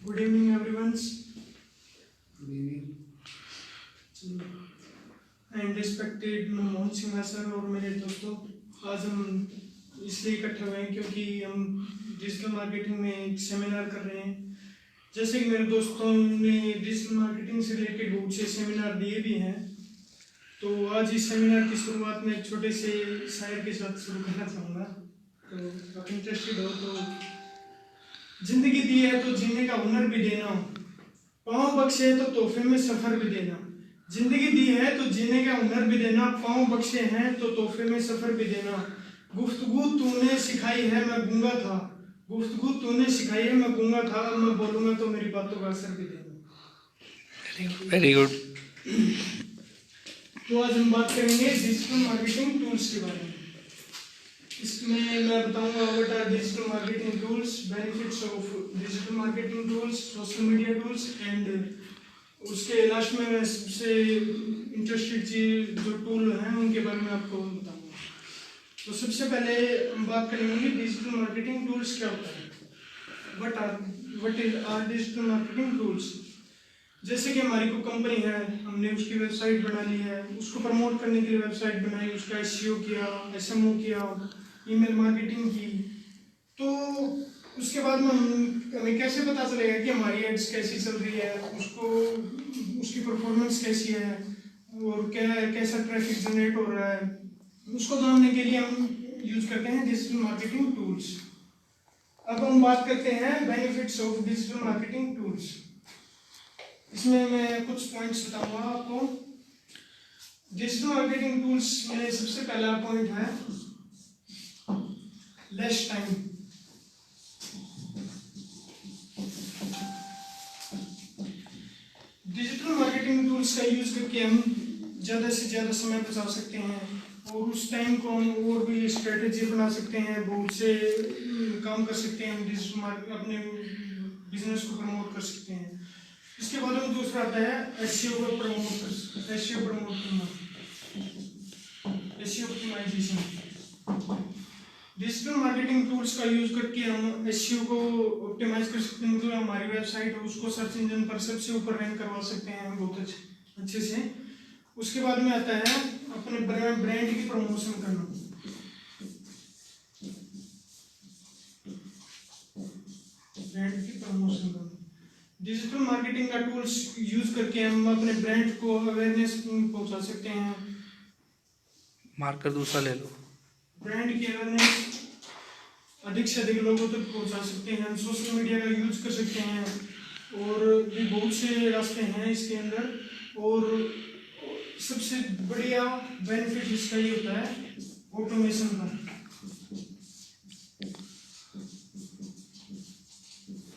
Good evening everyone's and respected Mohan Singh sir और मेरे दोस्तों। आज हम इसलिए इकट्ठे हुए हैं क्योंकि हम डिजिटल मार्केटिंग में एक सेमिनार कर रहे हैं। जैसे कि मेरे दोस्तों ने डिजिटल मार्केटिंग से रिलेटेड बहुत से सेमिनार दिए भी हैं, तो आज इस सेमिनार की शुरुआत में एक छोटे से शायर के साथ शुरू करना चाहूँगा। तो आप इंटरेस्टेड हो तो जिंदगी दी है तो जीने का हुनर भी देना, पाँव बख्शे तो तोहफे में सफर भी देना। जिंदगी दी है तो जीने का हुनर भी देना, पाँव बख्शे हैं तो तोहफे में सफर भी देना। गुफ्तगू तूने सिखाई है मैं गूंगा था, गुफ्तगू तूने सिखाई है मैं गूंगा था, अब मैं बोलूंगा तो मेरी बातों का असर भी देना। Very good. तो आज हम बात करेंगे डिजिटल मार्केटिंग टूल्स के बारे में। इसमें मैं बताऊंगा what are digital marketing tools, benefits of digital marketing tools, social media tools and उसके लास्ट में मैं सबसे इंटरेस्टेड चीज जो टूल हैं उनके बारे में आपको बताऊंगा। तो सबसे पहले हम बात करेंगे डिजिटल मार्केटिंग टूल्स क्या होता है, what are digital marketing tools. जैसे कि हमारी कोई कंपनी है, हमने उसकी वेबसाइट बना ली है, उसको प्रमोट करने के लिए वेबसाइट बनाई, उसका एसईओ किया, एसएमओ किया, ईमेल मार्केटिंग की, तो उसके बाद में हमें कैसे पता चलेगा कि हमारी एड्स कैसी चल रही है, उसको उसकी परफॉर्मेंस कैसी है और कैसा ट्रैफिक जनरेट हो रहा है, उसको जानने के लिए हम यूज करते हैं डिजिटल मार्केटिंग टूल्स। अब हम बात करते हैं benefits of digital marketing tools. इसमें मैं कुछ पॉइंट्स बताऊंगा आपको। डिजिटल मार्केटिंग टूल्स में सबसे पहला पॉइंट है less time. Digital marketing tools का यूज करके हम ज़्यादा से ज़्यादा समय बचा सकते हैं और उस टाइम को हम और भी स्ट्रेटेजी बना सकते हैं, बहुत से काम कर सकते हैं, हम डिजिटल मार्केट अपने बिजनेस को प्रमोट कर सकते हैं। इसके बाद में दूसरा आता है एसईओ को प्रमोट, एसईओ प्रमोट करना, SEO optimization. Digital marketing tools का यूज करके हम एसईओ को ऑप्टिमाइज कर सकते हैं, मतलब हमारी वेबसाइट है उसको सर्च इंजन पर सबसे ऊपर रैंक करवा सकते हैं बहुत अच्छे से। उसके बाद में आता है अपने ब्रांड की प्रमोशन करना। ब्रांड की प्रमोशन करना डिजिटल मार्केटिंग का टूल्स यूज करके हम अपने ब्रांड को अवेयरनेस पहुंचा सकते हैं। मार्कर दूसरा ले लो। ब्रांड की अवेयरनेस अधिक से अधिक लोगों तक पहुंचा सकते हैं, हम सोशल मीडिया का यूज कर सकते हैं और भी बहुत से रास्ते हैं इसके अंदर। और सबसे बढ़िया बेनिफिट इसका ये होता है ऑटोमेशन का।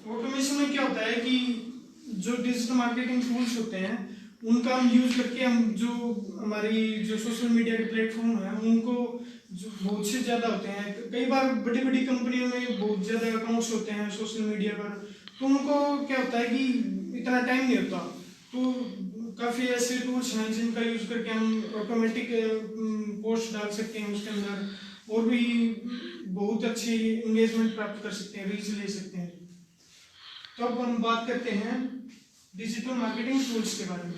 ऑटोमेशन में क्या होता है कि जो डिजिटल मार्केटिंग टूल्स होते हैं उनका हम यूज करके हम जो हमारी जो सोशल मीडिया के प्लेटफॉर्म है उनको जो बहुत से ज़्यादा होते हैं, कई बार बड़ी बड़ी कंपनियों में बहुत ज़्यादा अकाउंट्स होते हैं सोशल मीडिया पर, तो उनको क्या होता है कि इतना टाइम नहीं होता, तो काफ़ी ऐसे टूल्स हैं जिनका यूज़ करके हम ऑटोमेटिक पोस्ट डाल सकते हैं उसके अंदर और भी बहुत अच्छी इंगेजमेंट प्राप्त कर सकते हैं, रीच ले सकते हैं। तो अब हम बात करते हैं डिजिटल मार्केटिंग टूल्स के बारे में।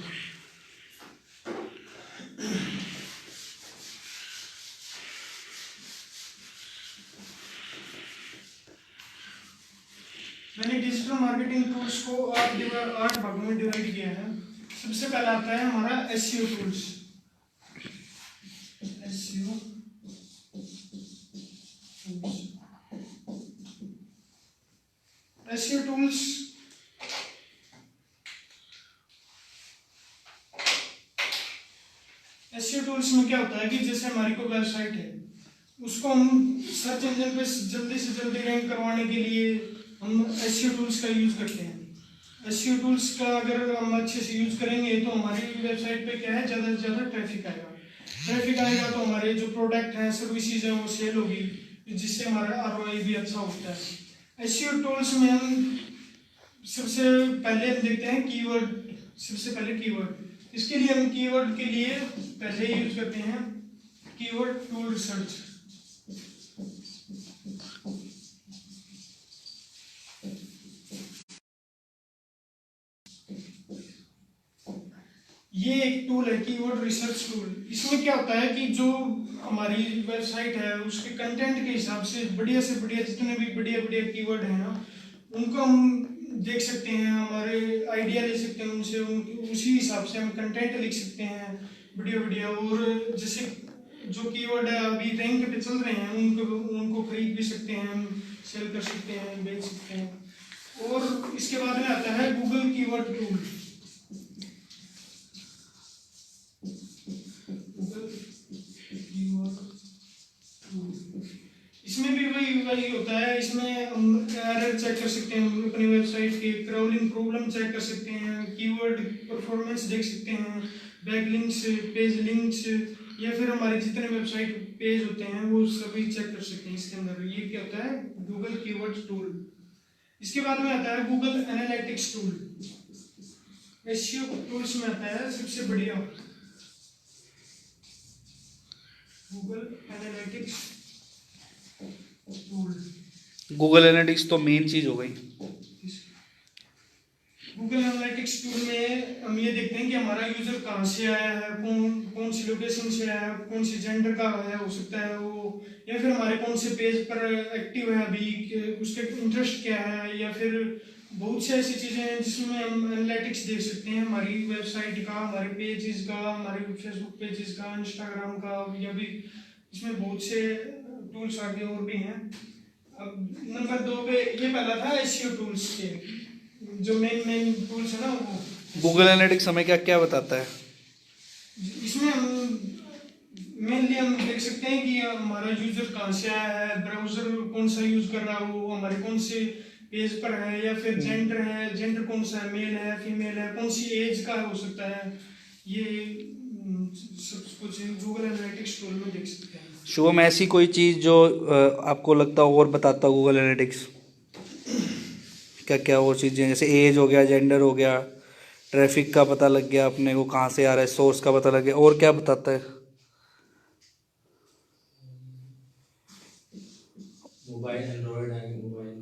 मैंने डिजिटल मार्केटिंग टूल्स को 8 भागों में डिवाइड किया है। सबसे पहला आता है हमारा SEO tools. SEO SEO tools SEO tools में क्या होता है कि जैसे हमारी कोई वेबसाइट है उसको हम सर्च इंजन पे जल्दी से जल्दी रैंक करवाने के लिए हम एसईओ टूल्स का यूज करते हैं। एसईओ टूल्स का अगर हम अच्छे से यूज करेंगे तो हमारी वेबसाइट पे क्या है, ज़्यादा से ज़्यादा ट्रैफिक आएगा तो हमारे जो प्रोडक्ट हैं सर्विसेज हैं वो सेल होगी, जिससे हमारा आरओआई भी अच्छा होता है। एसईओ टूल्स में हम सबसे पहले हम देखते हैं कीवर्ड। सबसे पहले कीवर्ड, इसके लिए हम कीवर्ड के लिए पहले यूज करते हैं कीवर्ड टूल रिसर्च। ये एक टूल है कीवर्ड रिसर्च टूल। इसमें क्या होता है कि जो हमारी वेबसाइट है उसके कंटेंट के हिसाब से बढ़िया जितने भी बढ़िया बढ़िया कीवर्ड हैं ना, उनको हम देख सकते हैं, हमारे आइडिया ले सकते हैं उनसे, उसी हिसाब से हम कंटेंट लिख सकते हैं बढ़िया बढ़िया। और जैसे जो कीवर्ड है अभी रैंक पे चल रहे हैं उनको उनको खरीद भी सकते हैं, हम सेल कर सकते हैं, बेच सकते हैं। और इसके बाद में आता है गूगल कीवर्ड टूल। इसमें भी वही होता है। इसमें हम एरर चेक कर सकते हैं, अपनी वेबसाइट के क्राउलिंग प्रॉब्लम चेक कर सकते हैं, कीवर्ड परफॉर्मेंस देख सकते हैं, बैकलिंक्स, पेज लिंक्स, या फिर हमारे जितने वेबसाइट पेज होते हैं वो सभी चेक कर सकते हैं इसके अंदर। ये क्या होता है, गूगल कीवर्ड टूल। इसके बाद में आता है Google analytics tool. SEO tools में आता है सबसे बढ़िया Google analytics tool. Google analytics तो मेन चीज हो गई। गूगल एनालिटिक्स टूल में हम ये देखते हैं कि हमारा यूजर कहाँ से आया है, कौन सी लोकेशन से आया है, कौन सी जेंडर का है हो सकता है वो, या फिर हमारे कौन से पेज पर एक्टिव है अभी, उसके इंटरेस्ट क्या है, या फिर बहुत सी ऐसी चीज़ें हैं जिसमें हम एनालिटिक्स देख सकते हैं हमारी वेबसाइट का, हमारे पेजेस का, हमारे फेसबुक पेजेस का, इंस्टाग्राम का, या भी इसमें बहुत से टूल्स आगे और भी हैं। अब नंबर 2 पे ये पहला था एसईओ टूल्स के, जो मेन टूल्स है ना वो। गूगल एनालिटिक्स हमें क्या क्या बताता है? इसमें हम मेनली हम देख सकते हैं कि हमारा यूजर कहाँ से आया है, ब्राउजर कौन सा यूज कर रहा है, वो हमारे कौन से पेज पर है, या फिर जेंडर कौन सा है, मेल है फीमेल है, कौन सी एज का हो सकता है। ये सब कुछ गूगल एनालिटिक्स टूल में देख सकते हैं। शुभम, ऐसी कोई चीज़ जो आपको लगता हो और बताता हो गूगल एनालिटिक्स? क्या क्या और चीज़ें, जैसे एज हो गया, जेंडर हो गया, ट्रैफिक का पता लग गया अपने को कहाँ से आ रहा है, सोर्स का पता लग गया, और क्या बताता है? मोबाइल एंड्रॉयड है, मोबाइल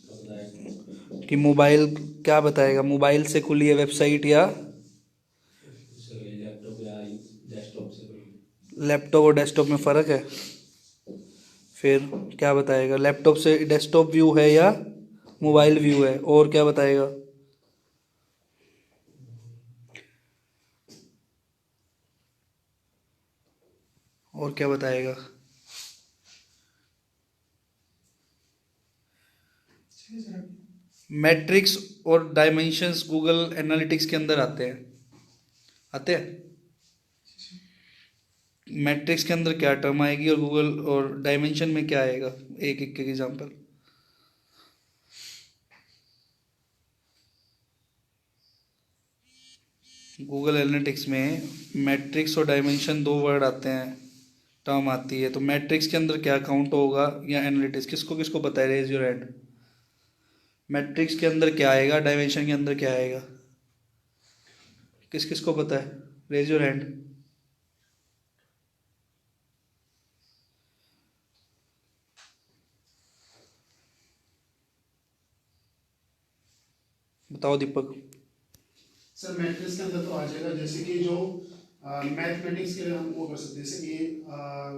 का बताएगा कि मोबाइल क्या बताएगा, मोबाइल से खुली है वेबसाइट या लैपटॉप या डेस्कटॉप से कोई। लैपटॉप और डेस्कटॉप में फ़र्क है? फिर क्या बताएगा, लैपटॉप से डेस्कटॉप व्यू है या मोबाइल व्यू है, और क्या बताएगा? और क्या बताएगा? मैट्रिक्स और डायमेंशंस गूगल एनालिटिक्स के अंदर आते हैं। मैट्रिक्स के अंदर क्या टर्म आएगी और गूगल और डायमेंशन में क्या आएगा, एक एक के एग्जांपल। गूगल एनालिटिक्स में मैट्रिक्स और डायमेंशन 2 वर्ड आते हैं, टर्म आती है। तो मैट्रिक्स के अंदर क्या काउंट होगा या एनालिटिक्स, किसको किसको पता है? Raise your hand. मैट्रिक्स के अंदर क्या आएगा, डायमेंशन के अंदर क्या आएगा, किस किस को पता है? Raise your hand. बताओ दीपक। सर मैट्रिक्स के अंदर तो आ जाएगा, जैसे कि जो मैथमेटिक्स के लिए हम वो कर सकते हैं, जैसे कि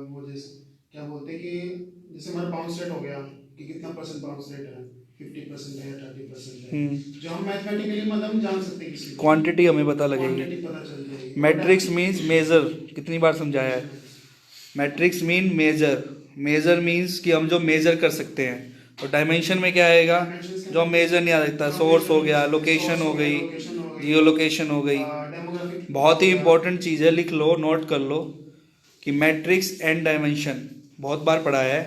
वो जैसे क्या बोलते हैं कि जैसे हमारा बाउंस रेट हो गया कि कितना परसेंट बाउंस रेट है, 50% है, 30% है, जो हम मैथमेटिकली मतलब हम जान सकते हैं किसी को। क्वांटिटी हमें पता लगेगी। क्वांटिटी पता चल जाएगी। मैट्रिक्स मीन्स मेजर, कितनी बार समझाया है? Metrics mean measure, measure means कि हम जो मेजर कर सकते हैं। और डायमेंशन में क्या आएगा, जो हम मेजर नहीं आ सकता, सोर्स हो गया, लोकेशन हो गई, जियो लोकेशन हो गई। डेमोग्राफिक बहुत ही इंपॉर्टेंट चीज़ है, लिख लो, नोट कर लो कि मैट्रिक्स एंड डायमेंशन, बहुत बार पढ़ा है।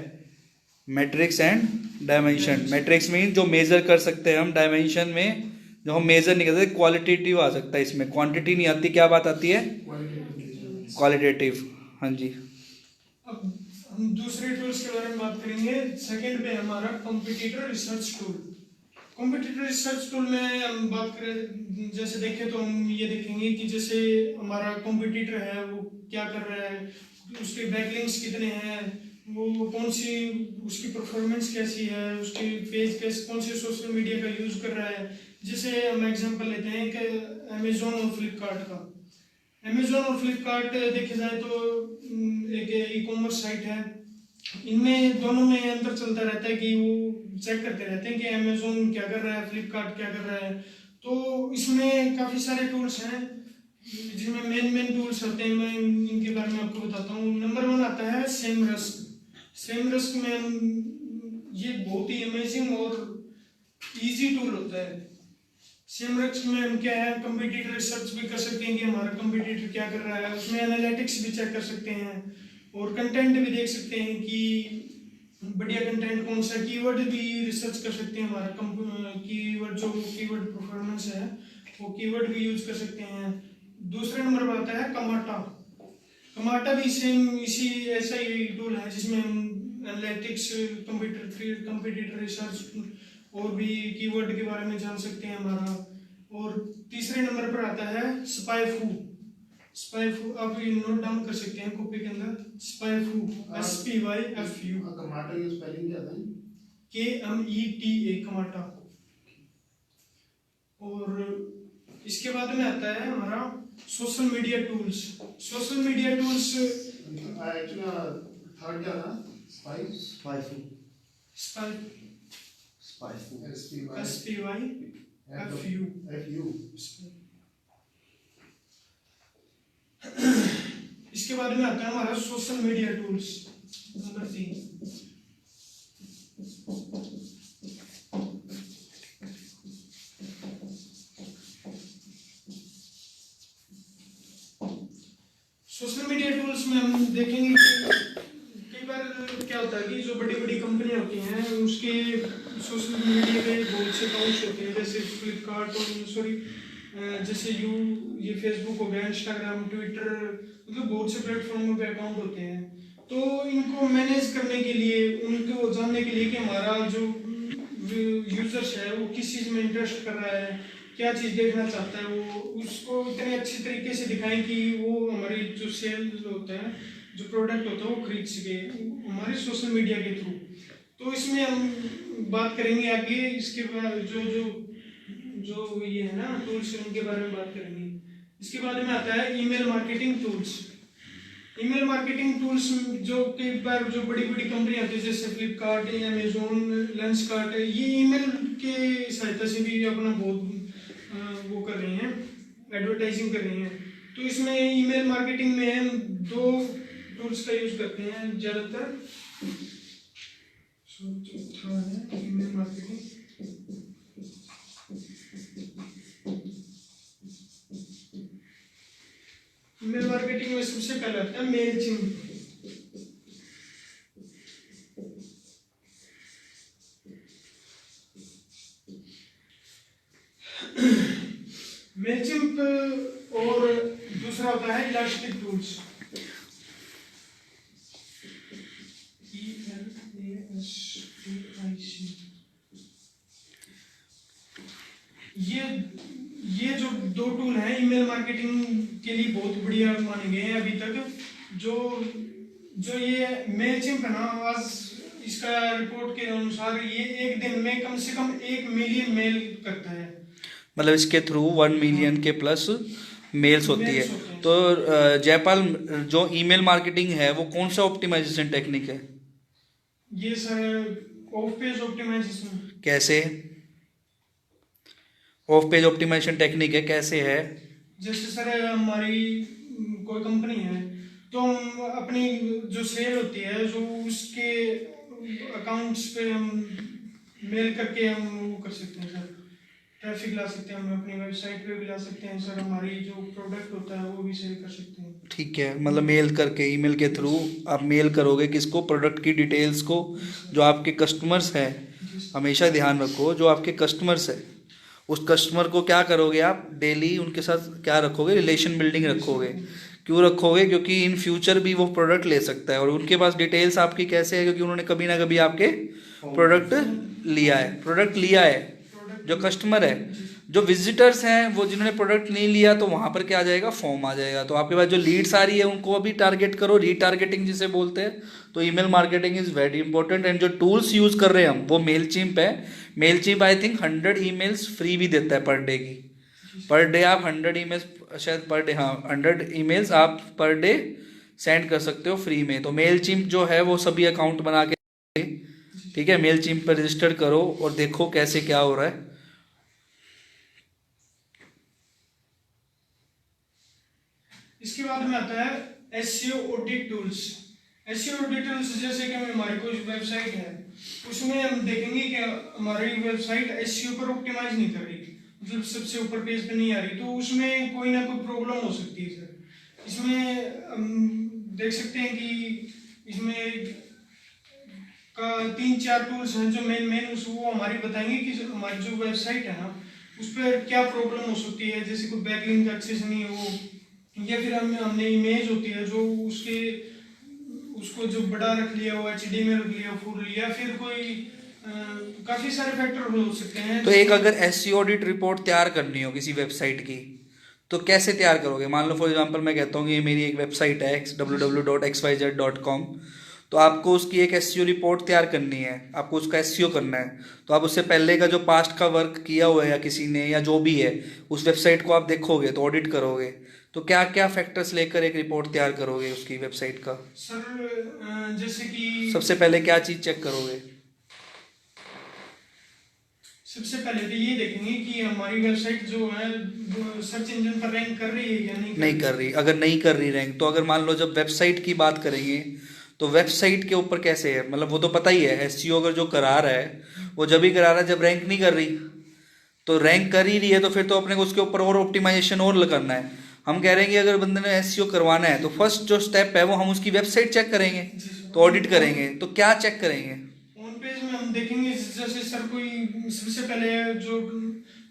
Matrix and dimension, matrix mean जो मेजर कर सकते हैं हम, डायमेंशन में जो हम मेजर नहीं कर सकते, क्वालिटेटिव आ सकता है इसमें, क्वांटिटी नहीं आती। क्या बात आती है? क्वालिटेटिव। हाँ जी। अब हम दूसरे टूल्स के बारे में बात करेंगे। सेकंड पे हमारा competitor research tool. Competitor research tool में हम बात करें, जैसे देखें तो हम ये देखेंगे कि जैसे हमारा कॉम्पिटिटर है वो क्या कर रहा है, उसके बैकलिंक्स कितने हैं, वो कौन सी उसकी परफॉर्मेंस कैसी है, उसकी पेज कैसे, कौन से सोशल मीडिया का यूज़ कर रहा है। जैसे हम एग्जांपल लेते हैं कि अमेजोन और फ्लिपकार्ट का। अमेजोन और फ्लिपकार्ट देखे जाए तो एक ई कॉमर्स साइट है। इनमें दोनों में अंतर चलता रहता है कि वो चेक करते रहते हैं कि अमेजोन क्या कर रहा है, फ्लिपकार्ट क्या कर रहा है। तो इसमें काफ़ी सारे टूल्स हैं जिसमें मेन टूल्स होते हैं। मैं इनके बारे में आपको बताता हूँ। नंबर 1 आता है सेमरस्क। सेमरस्क में ये बहुत ही अमेजिंग और इजी टूल होता है। सेमरस्क में हम क्या है, कंपटीटर रिसर्च भी कर सकते हैं कि हमारा कंपटीटर क्या कर रहा है। उसमें एनालिटिक्स भी चेक कर सकते हैं और कंटेंट भी देख सकते हैं कि बढ़िया कंटेंट कौन सा। कीवर्ड भी रिसर्च कर सकते हैं, हमारा कीवर्ड जो कीवर्ड परफॉर्मेंस है वो कीवर्ड भी यूज कर सकते हैं। दूसरे नंबर पर आता है कमाटा। कमाटा भी सेम इसी ऐसा ही टूल है जिसमें हम एनालिटिक्स, कंपटीटर रिसर्च और भी कीवर्ड के बारे में जान सकते हैं हमारा। और तीसरे नंबर पर आता है स्पाइफू। स्पाइफू आप ये नोट डाउन कर सकते हैं कॉपी के अंदर। स्पाइफू SPYFU। कमाटा की स्पेलिंग क्या था? KMETA कमाटा। और इसके बाद में आता है हमारा social media tools. Social media tools actually third क्या था? Spyful. SPYFU। इसके बाद में आता है हमारा social media tools number 3। Social media tools में हम देखेंगे कि कई बार क्या होता है कि जो बड़ी बड़ी कंपनियां होती हैं उसके सोशल मीडिया पे बहुत से अकाउंट्स होते हैं। जैसे फ्लिपकार्ट और जैसे ये फेसबुक हो गया, इंस्टाग्राम, ट्विटर, मतलब बहुत से प्लेटफॉर्मों पे अकाउंट होते हैं। तो इनको मैनेज करने के लिए, उनको जानने के लिए कि हमारा जो यूजर्स है वो किस चीज़ में इंटरेस्ट कर रहा है, क्या चीज़ देखना चाहता है, वो उसको इतने अच्छे तरीके से दिखाएं कि वो हमारी जो सेल होता है, जो प्रोडक्ट होता है वो खरीद सके हमारे सोशल मीडिया के थ्रू। तो इसमें हम बात करेंगे आगे, इसके बाद जो ये है ना टूल्स, उनके बारे में बात करेंगे। इसके बाद में आता है email marketing tools. Email marketing tools जो कई बार जो बड़ी बड़ी कंपनियां होती है जैसे फ्लिपकार्ट, अमेजोन, लेंसकार्ट, ये ईमेल के सहायता से भी अपना बहुत वो कर रही हैं, एडवर्टाइजिंग कर रही हैं। तो इसमें ईमेल मार्केटिंग में हम 2 टूल्स का यूज करते हैं ज़्यादातर। चौथा है ईमेल मार्केटिंग। ईमेल मार्केटिंग में सबसे पहले आता है मेलचिम्प। मेलचिम्प और दूसरा होता है इलास्टिक टूल्स। ये जो 2 टूल हैं ईमेल मार्केटिंग के लिए बहुत बढ़िया माने गए हैं अभी तक। जो ये मेलचिम्प है ना, आज इसका रिपोर्ट के अनुसार ये एक दिन में कम से कम 1 मिलियन मेल करता है। मतलब इसके थ्रू 1 मिलियन के प्लस मेल्स होती है। तो जयपाल, जो ईमेल मार्केटिंग है वो कौन सा ऑप्टिमाइजेशन टेक्निक है? ये सर ऑफ पेज ऑप्टिमाइजेशन। कैसे? ऑफ पेज ऑप्टिमाइजेशन टेक्निक है, कैसे है? जैसे सर हमारी कोई कंपनी है तो हम अपनी जो सेल होती है जो उसके अकाउंट्स पे हम मेल करके हम वो कर सकते हैं सर, ट्रैफिक ला सकते हैं, हम अपनी वेबसाइट पे भी ला सकते हैं सर, हमारी जो प्रोडक्ट होता है वो भी सेल कर सकते हैं। ठीक है, मतलब मेल करके, ईमेल के थ्रू आप मेल करोगे किसको? प्रोडक्ट की डिटेल्स को, जो आपके कस्टमर्स हैं। हमेशा ध्यान रखो, जो आपके कस्टमर्स है उस कस्टमर को क्या करोगे आप? डेली उनके साथ क्या रखोगे? रिलेशन बिल्डिंग रखोगे। क्यों रखोगे? क्योंकि इन फ्यूचर भी वो प्रोडक्ट ले सकता है और उनके पास डिटेल्स आपकी कैसे है? क्योंकि उन्होंने कभी ना कभी आपके प्रोडक्ट लिया है। जो कस्टमर है, जो विजिटर्स हैं वो जिन्होंने प्रोडक्ट नहीं लिया तो वहाँ पर क्या आ जाएगा, फॉर्म आ जाएगा। तो आपके पास जो लीड्स आ रही है उनको अभी टारगेट करो, रीटारगेटिंग जिसे बोलते हैं। तो email marketing is very important. And जो टूल्स यूज़ कर रहे हैं हम वो मेलचिम्प है। Mailchimp I think 100 emails free भी देता है पर डे की। पर डे आप 100 ईमेल्स, शायद पर डे, हाँ 100 ईमेल्स आप पर डे सेंड कर सकते हो फ्री में। तो मेलचिम्प जो है वो सभी अकाउंट बना के, ठीक है, मेलचिम्प पर रजिस्टर करो और देखो कैसे क्या हो रहा है। इसके बाद में आता है SEO audit tools. SEO audit tools जैसे कि हमारी कोई वेबसाइट है, उसमें हम देखेंगे कि हमारी वेबसाइट एसईओ पर ऑप्टिमाइज नहीं कर रही, मतलब सबसे ऊपर पेज पे नहीं आ रही, तो उसमें कोई ना कोई प्रॉब्लम हो सकती है सर। इसमें हम देख सकते हैं कि इसमें का 3-4 टूल्स हैं जो मेन वो हमारी बताएंगे कि हमारी जो वेबसाइट है ना उस पर क्या प्रॉब्लम हो सकती है। जैसे कोई बैकलिंक अच्छे से नहीं हो, या फिर हमने इमेज होती है जो उसको जो बड़ा रख लिया हो, एचडी में रख लिया, फुल, या फिर कोई काफी सारे फैक्टर हो सकते हैं। तो एक अगर एसईओ ऑडिट रिपोर्ट तैयार करनी हो किसी वेबसाइट की तो कैसे तैयार करोगे? मान लो फॉर एग्जांपल मैं कहता हूँ कि ये मेरी एक वेबसाइट है www.xyz.com, तो आपको उसकी एक एसईओ रिपोर्ट तैयार करनी है, आपको उसका एसईओ करना है। तो आप उससे पहले का जो पास्ट का वर्क किया हुआ है या किसी ने या जो भी है उस वेबसाइट को आप देखोगे तो ऑडिट करोगे, तो क्या क्या फैक्टर्स लेकर एक रिपोर्ट तैयार करोगे उसकी वेबसाइट का? सर जैसे कि सबसे पहले क्या चीज़ चेक करोगे? सबसे पहले तो ये देखेंगे कि हमारी वेबसाइट जो है सर्च इंजन पर रैंक कर रही है या नहीं कर रही। अगर नहीं कर रही रैंक, तो अगर मान लो जब वेबसाइट की बात करेंगे तो वेबसाइट के ऊपर कैसे है, मतलब वो तो पता ही है एसईओ अगर जो करा रहा है वो जब ही करा रहा है जब रैंक नहीं कर रही। तो रैंक कर ही रही है तो फिर तो अपने को उसके ऊपर और ऑप्टिमाइजेशन और करना है। हम कह रहे हैं कि अगर बंदे ने एसईओ करवाना है तो फर्स्ट जो स्टेप है वो हम उसकी वेबसाइट चेक करेंगे, तो ऑडिट करेंगे। तो क्या चेक करेंगे? होम पेज में हम देखेंगे जैसे सर कोई सबसे पहले जो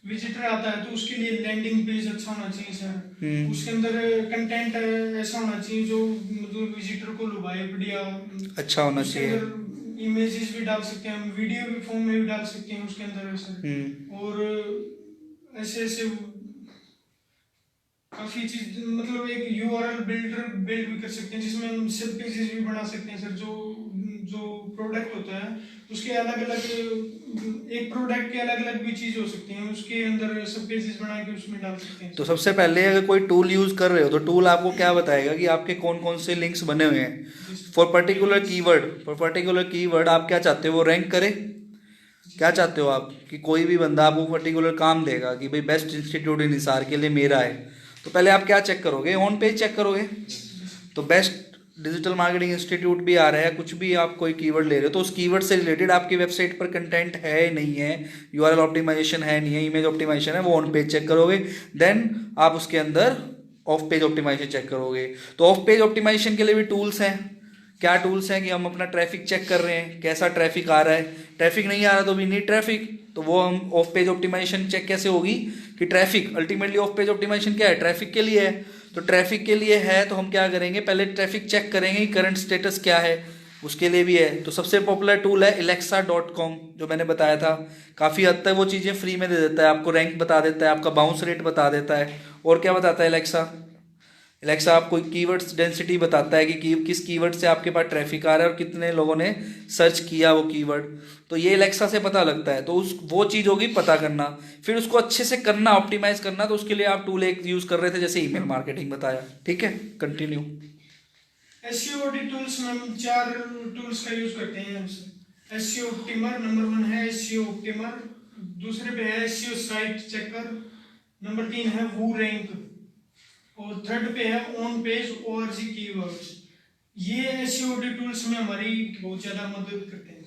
विजिटर आता है तो उसके लिए लैंडिंग पेज अच्छा होना चाहिए सर। उसके अंदर कंटेंट ऐसा होना चाहिए जो मतलब विजिटर को लुभाए, बढ़िया अच्छा होना चाहिए। इमेजेस भी डाल सकते हैं हम, वीडियो भी फॉर्म में भी डाल सकते हैं उसके अंदर सर। और ऐसे ऐसे काफी चीज, मतलब एक यूआरएल बिल्ड भी कर सकते हैं जिसमें हम सब पेजेस भी बना सकते हैं सर। जो प्रोडक्ट होता है उसके अलग अलग, एक प्रोडक्ट के अलग अलग भी चीज हो सकती है, उसके अंदर सब पेजेस बना के उसमें डाल सकते हैं। तो सबसे पहले अगर कोई टूल यूज कर रहे हो तो टूल आपको क्या बताएगा कि आपके कौन कौन से लिंक्स बने हुए हैं फॉर पर्टिकुलर कीवर्ड। आप क्या चाहते हो वो रैंक करे? क्या चाहते हो आप कि कोई भी बंदा आपको पर्टिकुलर काम देगा कि भाई बेस्ट इंस्टीट्यूट इन हिसार के लिए मेरा है, तो पहले आप क्या चेक करोगे? ऑन पेज चेक करोगे। तो बेस्ट डिजिटल मार्केटिंग इंस्टीट्यूट भी आ रहा है, कुछ भी आप कोई कीवर्ड ले रहे हो तो उस कीवर्ड से रिलेटेड आपकी वेबसाइट पर कंटेंट है नहीं है, यूआरएल ऑप्टिमाइजेशन है नहीं है, इमेज ऑप्टिमाइजेशन है, वो ऑन पेज चेक करोगे। देन आप उसके अंदर ऑफ पेज ऑप्टिमाइजेशन चेक करोगे। तो ऑफ पेज ऑप्टिमाइजेशन के लिए भी टूल्स हैं। क्या टूल्स हैं कि हम अपना ट्रैफिक चेक कर रहे हैं, कैसा ट्रैफिक आ रहा है, ट्रैफिक नहीं आ रहा तो वी नीड ट्रैफिक, तो वो हम ऑफ पेज ऑप्टिमाइजेशन चेक कैसे होगी कि traffic, ultimately of page optimization क्या है, ट्रैफिक के लिए है। तो ट्रैफिक के लिए है तो हम क्या करेंगे, पहले ट्रैफिक चेक करेंगे कि करंट स्टेटस क्या है, उसके लिए भी है। तो सबसे पॉपुलर टूल है alexa.com, जो मैंने बताया था। काफ़ी हद तक वो चीज़ें फ्री में दे देता है, आपको रैंक बता देता है, आपका बाउंस रेट बता देता है। और क्या बताता है एलेक्सा आपको कीवर्ड्स डेंसिटी बताता है कि किस कीवर्ड से आपके पास ट्रैफिक आ रहा है और कितने लोगों ने सर्च किया वो कीवर्ड। तो ये एलेक्सा से पता लगता है। तो वो चीज़ होगी पता करना, फिर उसको अच्छे से करना, ऑप्टिमाइज करना। तो उसके लिए आप टूल एक यूज़ कर रहे थे जैसे ईमेल मार्केटिंग बताया, ठीक है, कंटिन्यू। एसईओ ऑडिट टूल्स में हम 4 टूल्स का यूज करते हैं। एसईओ ऑप्टिमर नंबर 1 है, एसईओ ऑप्टिमर। दूसरे पे है एसईओ साइट चेकर। नंबर 3 है वो रैंक। और थर्ड पे है ऑन पेज ओआरजी कीवर्ड्स। ये एसईओ ऑडिट टूल्स में हमारी बहुत ज्यादा मदद करते हैं।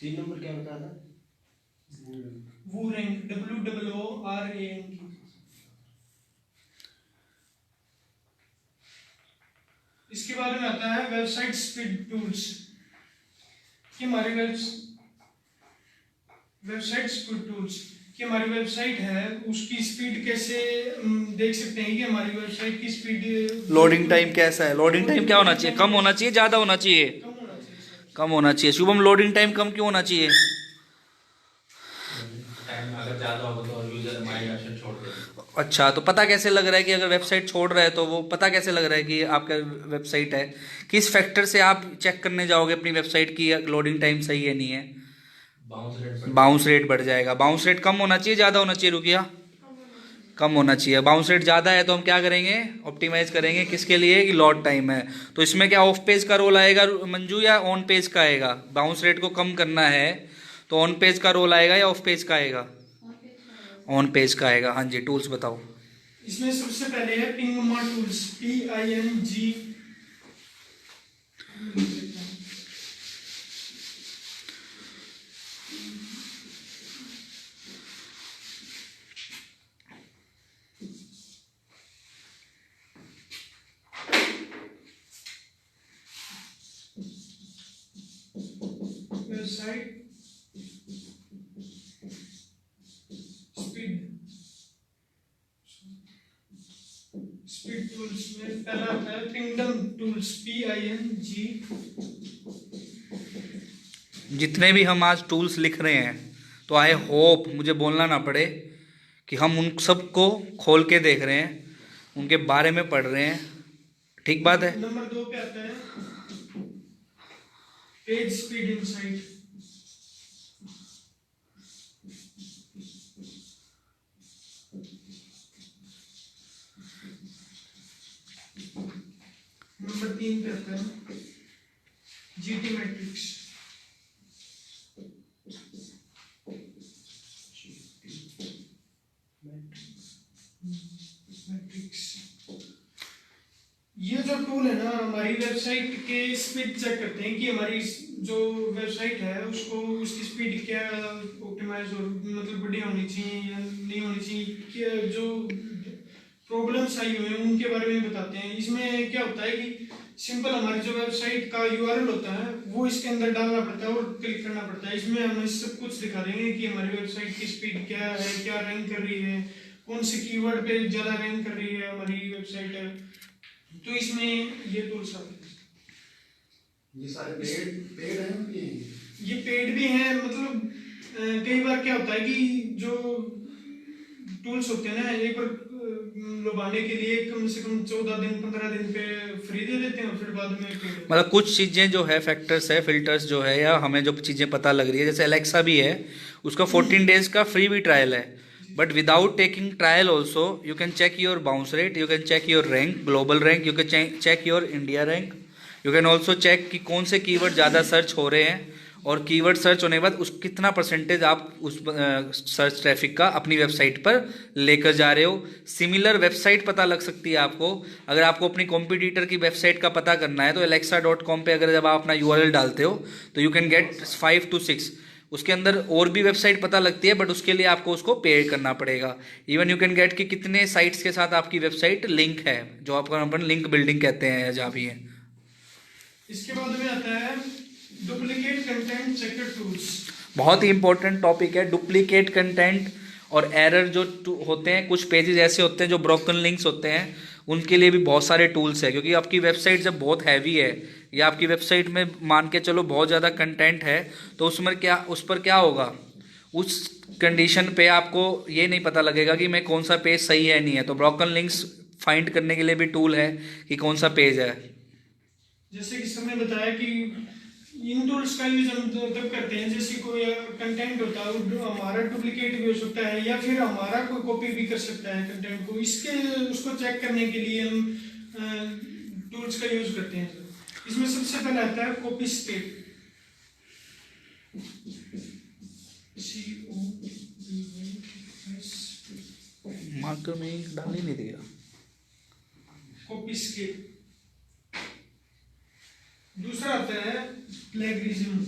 3 नंबर क्या बताया था? वो रैंक, WOORANK। इसके बारे में आता है वेबसाइट स्पीड टूल्स कि हमारी वेबसाइट स्पीड टूल्स कि हमारी वेबसाइट है उसकी स्पीड कैसे देख सकते हैं कि हमारी वेबसाइट की स्पीड, लोडिंग टाइम कैसा है, लोडिंग टाइम क्या होना चाहिए, कम होना चाहिए, ज़्यादा होना चाहिए? कम होना चाहिए सर। कम होना चाहिए। शुभम, लोडिंग टाइम कम क्यों होना चाहिए? अगर ज़्यादा होगा तो और यूज़र माइग्रेशन छोड़ देगा। अच्छा, तो पता कैसे लग रहा है कि अगर वेबसाइट छोड़ रहा है तो वो पता कैसे लग रहा है कि आपका वेबसाइट है? किस फैक्टर से आप चेक करने जाओगे अपनी वेबसाइट की लोडिंग टाइम सही है नहीं है? बाउंस रेट बढ़ जाएगा। बाउंस रेट कम होना चाहिए, ज़्यादा होना चाहिए रुकिया? कम होना चाहिए। बाउंस रेट ज़्यादा है तो हम क्या करेंगे? ऑप्टिमाइज करेंगे किसके लिए? कि लॉड टाइम है। तो इसमें क्या ऑफ पेज का रोल आएगा मंजू या ऑन पेज का आएगा? बाउंस रेट को कम करना है तो ऑन पेज का रोल आएगा या ऑफ पेज का आएगा? ऑन पेज का आएगा। हाँ जी, टूल्स बताओ। इसमें सबसे पहले है पिंगमा tools, PING। Website speed tools में पहला आता है पिंगडम टूल्स, PING। जितने भी हम आज टूल्स लिख रहे हैं तो आई होप मुझे बोलना ना पड़े कि हम उन सबको खोल के देख रहे हैं, उनके बारे में पढ़ रहे हैं। ठीक बात है। नंबर 2 पे आता है पेज स्पीड इनसाइट। नंबर 3 पे आता है GT मैट्रिक्स। ये जो टूल है ना, हमारी वेबसाइट के स्पीड चेक करते हैं कि हमारी जो वेबसाइट है उसको उसकी स्पीड क्या ऑप्टिमाइज और मतलब बढ़िया होनी चाहिए या नहीं होनी चाहिए, क्या जो प्रॉब्लम्स आई हुई हैं उनके बारे में बताते हैं। इसमें क्या होता है कि सिंपल हमारी जो वेबसाइट का URL होता है वो इसके अंदर डालना पड़ता है और क्लिक करना पड़ता है। इसमें हम सब कुछ दिखा देंगे कि हमारी वेबसाइट की स्पीड क्या है, क्या रैंक कर रही है, कौन से कीवर्ड पे ज़्यादा रैंक कर रही है हमारी वेबसाइट है। तो इसमें ये टूल्स आते हैं। ये सारे पेड हैं कि ये पेड भी हैं, मतलब कई बार क्या होता है कि जो टूल्स होते हैं ना, एक बार लुभाने के लिए कम से कम 14 दिन 15 दिन पे फ्री दे देते हैं और फिर बाद में paid। मतलब कुछ चीज़ें जो है फैक्टर्स है, फिल्टर्स जो है, या हमें जो चीज़ें पता लग रही है, जैसे एलेक्सा भी है, उसका 14 डेज का फ्री भी ट्रायल है। But without taking trial also you can check your bounce rate, you can check your rank, global rank, you can check your India rank, you can also check कि कौन से keyword ज़्यादा search हो रहे हैं, और keyword search होने के बाद उस कितना परसेंटेज आप उस सर्च ट्रैफिक का अपनी वेबसाइट पर लेकर जा रहे हो। सिमिलर वेबसाइट पता लग सकती है आपको। अगर आपको अपनी कॉम्पिटिटर की वेबसाइट का पता करना है तो alexa.com पे अगर जब आप अपना URL डालते हो तो यू कैन गेट 5 to 6। उसके अंदर और भी वेबसाइट पता लगती है बट उसके लिए आपको उसको पे करना पड़ेगा। इवन यू कैन गेट कि कितने साइट्स के साथ आपकी वेबसाइट लिंक है, जो आपका अपन लिंक बिल्डिंग कहते हैं जहाँ भी है। इसके बाद में आता है डुप्लीकेट कंटेंट चेकर टूल्स। बहुत ही इंपॉर्टेंट टॉपिक है डुप्लीकेट कंटेंट और एरर जो होते हैं। कुछ पेजेस ऐसे होते हैं जो ब्रोकन लिंक्स होते हैं, उनके लिए भी बहुत सारे टूल्स है। क्योंकि आपकी वेबसाइट जब बहुत हैवी है या आपकी वेबसाइट में मान के चलो बहुत ज़्यादा कंटेंट है तो उस पर क्या होगा, उस कंडीशन पे आपको ये नहीं पता लगेगा कि मैं कौन सा पेज सही है नहीं है। तो ब्रोकन लिंक्स फाइंड करने के लिए भी टूल है कि कौन सा पेज है। जैसे कि सर ने बताया कि इन टूल्स का यूज हम तब करते हैं जैसे कोई कंटेंट होता है वो हमारा डुप्लीकेट भी हो सकता है या फिर हमारा कोई कॉपी भी कर सकता है कंटेंट को। इसके उसको चेक करने के लिए हम टूल्स का यूज करते हैं। इसमें सबसे पहले आता है कॉपी स्टेट, मार्कर में डाल ही नहीं दिया। Copy state. दूसरा आता है प्लेगरिज्म।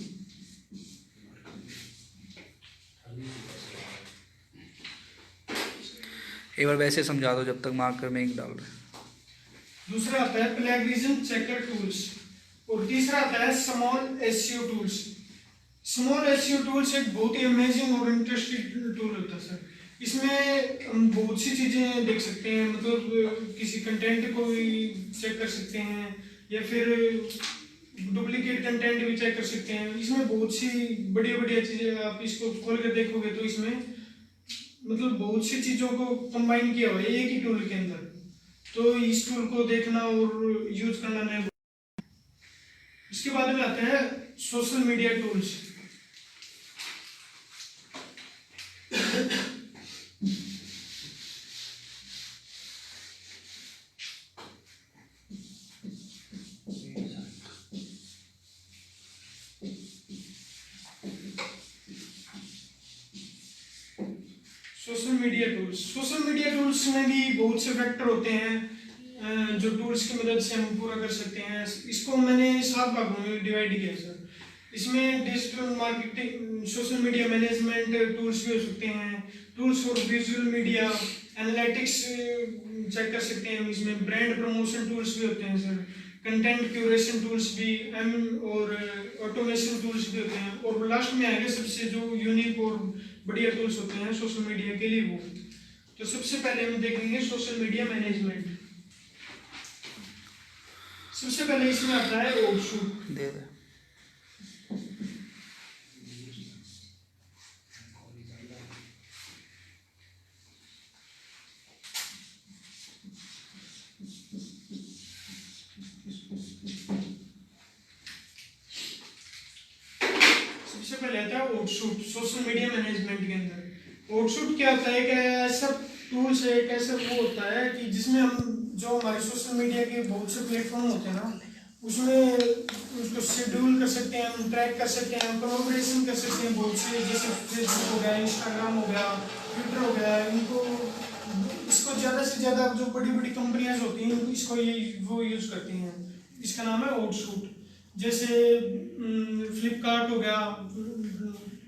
एक बार वैसे समझा दो जब तक मार्कर में एक डाल रहे। दूसरा आता है प्लेगरिज्म चेकर टूल्स और तीसरा आता है small SEO tools. Small SEO tools एक बहुत ही अमेजिंग और इंटरेस्टिंग टूल होता है सर। इसमें हम बहुत सी चीज़ें देख सकते हैं, मतलब किसी कंटेंट को भी चेक कर सकते हैं या फिर डुप्लीकेट कंटेंट भी चेक कर सकते हैं। इसमें बहुत सी बढ़िया बढ़िया चीज़ें, आप इसको खोल कर देखोगे तो इसमें मतलब बहुत सी चीज़ों को कंबाइन किया हुआ है एक ही टूल के अंदर। तो इस टूल को देखना और यूज करना मैं। इसके बाद में आते हैं social media tools. Social media tools में भी बहुत से फैक्टर होते हैं जो टूल्स की मदद से हम पूरा कर सकते हैं। इसको मैंने 7 भागों में डिवाइड किया सर। इसमें digital marketing, social media management tools भी हो सकते हैं, tools for visual media, analytics check कर सकते हैं, इसमें ब्रांड प्रमोशन टूल्स भी होते हैं सर, कंटेंट क्यूरेशन टूल्स भी और ऑटोमेशन टूल्स भी होते हैं। और लास्ट में आएगा सबसे जो यूनिक और बढ़िया टूल्स होते हैं सोशल मीडिया के लिए वो। तो सबसे पहले हम देखेंगे सोशल मीडिया मैनेजमेंट। सबसे पहले इसमें आता है ओवरशूट। दे दे। सबसे पहले आता है आउटशूट सोशल मीडिया मैनेजमेंट के अंदर। आउटशूट क्या होता है कि ऐसा टूल्स है, एक ऐसा वो होता है कि जिसमें हम जो हमारे सोशल मीडिया के बहुत से प्लेटफॉर्म होते हैं ना, उसमें उसको शेड्यूल कर सकते हैं, हम ट्रैक कर सकते हैं, हम कोलैबोरेशन कर सकते हैं बहुत से, जैसे फेसबुक हो गया, इंस्टाग्राम हो गया, ट्विटर हो गया। इनको इसको ज़्यादा से ज़्यादा जो बड़ी बड़ी कंपनियां होती हैं इसको ये वो यूज़ करती हैं। इसका नाम है आउटशूट। जैसे फ्लिपकार्ट हो गया,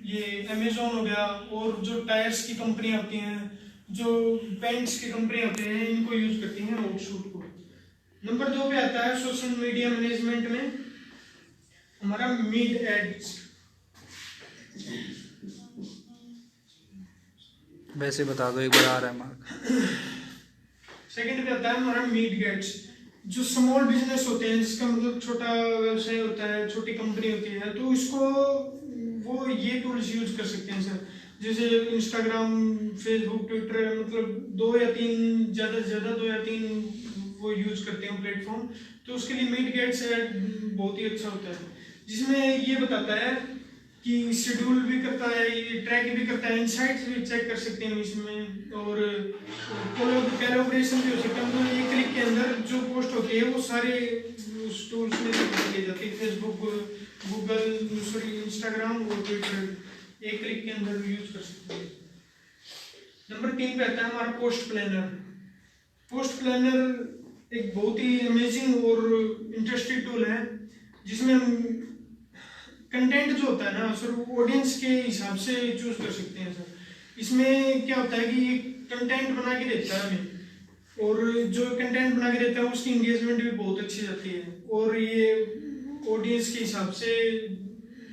ये अमेजोन हो गया, और जो टायर्स की कंपनी आती हैं, जो पेंट्स की कंपनी होते हैं, इनको यूज करती हैं आउटशूट को। नंबर 2 पे आता है सोशल मीडिया मैनेजमेंट में हमारा मिड एड्स। वैसे बता दो, एक बार आ रहा है मार्क। सेकंड पे आता है हमारा मिड गेट्स। जो स्मॉल बिजनेस होते हैं, जिसका मतलब छोटा व्यवसाय होता है, छोटी कंपनी होती है, तो इसको वो ये टूल्स यूज कर सकते हैं सर। जैसे इंस्टाग्राम, फेसबुक, ट्विटर, मतलब 2 या 3, ज़्यादा से ज़्यादा 2 या 3 वो यूज करते हैं प्लेटफॉर्म। तो उसके लिए मिड गेट्स बहुत ही अच्छा होता है, जिसमें ये बताता है कि शेड्यूल भी करता है, ये ट्रैक भी करता है, इनसाइट्स भी चेक कर सकते हैं इसमें, और कोलैबोरेशन भी हो सकता है। मतलब एक क्लिक के अंदर जो पोस्ट होती है वो सारे उस टूल्स में की जाती है, फेसबुक, गूगल, सॉरी इंस्टाग्राम और ट्विटर एक क्लिक के अंदर यूज कर सकते हैं। नंबर 3 पे आता है हमारा पोस्ट प्लानर। पोस्ट प्लानर एक बहुत ही अमेजिंग और इंटरेस्टिंग टूल है, जिसमें हम कंटेंट जो होता है ना सर, वो ऑडियंस के हिसाब से चूज कर सकते हैं सर। इसमें क्या होता है कि ये कंटेंट बना के देता है हमें, और जो कंटेंट बना के देता है उसकी इंगेजमेंट भी बहुत अच्छी जाती है, और ये ऑडियंस के हिसाब से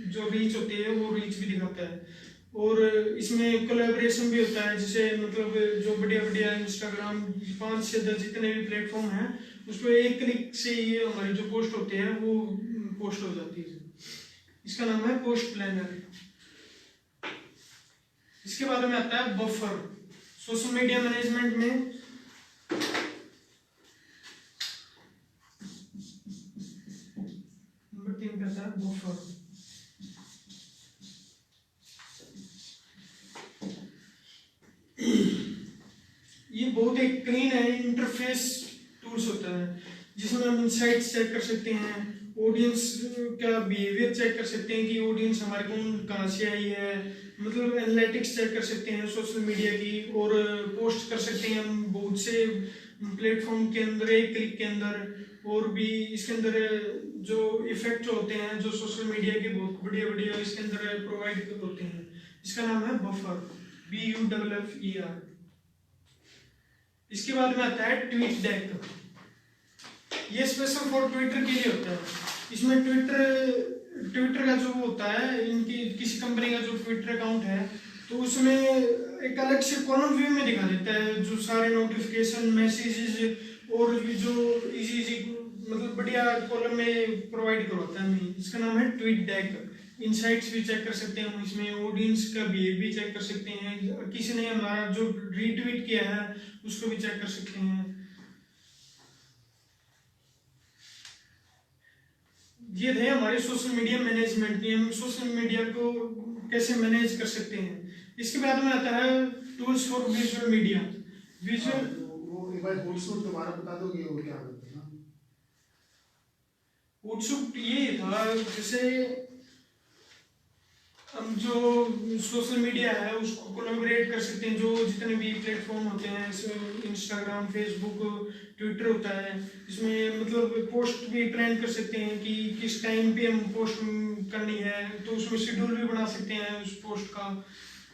जो रीच होती है वो रीच भी दिखाता है। और इसमें कोलैबोरेशन भी होता है, जैसे मतलब जो बढ़िया बढ़िया इंस्टाग्राम 5 से 10 जितने भी प्लेटफॉर्म हैं, उस पर एक क्लिक से ये हमारी जो पोस्ट होते हैं वो पोस्ट हो जाती है। इसका नाम है पोस्ट प्लानर। इसके बाद में आता है बफर। सोशल मीडिया मैनेजमेंट में नंबर 3 पे आता है बफर। ये बहुत एक क्लीन है इंटरफेस टूल्स होता है, जिसमें हम इनसाइट्स चेक कर सकते हैं, ऑडियंस का बिहेवियर चेक कर सकते हैं कि ऑडियंस हमारे कौन कहाँ से आई है, मतलब एनालिटिक्स चेक कर सकते हैं सोशल मीडिया की, और पोस्ट कर सकते हैं हम बहुत से प्लेटफॉर्म के अंदर एक क्लिक के अंदर। और भी इसके अंदर जो इफेक्ट होते हैं जो सोशल मीडिया के बहुत बढ़िया बढ़िया इसके अंदर प्रोवाइड होते हैं। इसका नाम है बफर, BUFFER। इसके बाद में आता है ट्वीट डेक। ये स्पेशल फॉर ट्विटर के लिए होता है। इसमें ट्विटर का जो होता है, इनकी किसी कंपनी का जो ट्विटर अकाउंट है, तो उसमें एक अलग से कॉलम व्यू में दिखा देता है जो सारे नोटिफिकेशन, मैसेजेस और जो इजी मतलब बढ़िया कॉलम में प्रोवाइड करवाता है हमें। इसका नाम है ट्वीट डेक। इंसाइट्स भी चेक कर सकते हैं हम, इसमें ऑडियंस का बिहेव भी चेक कर सकते हैं, किसी ने हमारा जो रीट्वीट किया है उसको भी चेक कर सकते हैं। ये थे हमारे सोशल मीडिया मैनेजमेंट के, हम सोशल मीडिया को कैसे मैनेज कर सकते हैं। इसके बाद में आता है tools for visual media. Visual वो एक बार होटसूट दोबारा बता दोगे वो क्या होता है ना? व्हाट्सएप ये था, जैसे हम जो सोशल मीडिया है उसको कोलैबोरेट कर सकते हैं, जो जितने भी प्लेटफॉर्म होते हैं, इंस्टाग्राम, फेसबुक, ट्विटर होता है, इसमें मतलब पोस्ट भी प्लान कर सकते हैं कि किस टाइम पे हम पोस्ट करनी है, तो उसमें शेड्यूल भी बना सकते हैं उस पोस्ट का,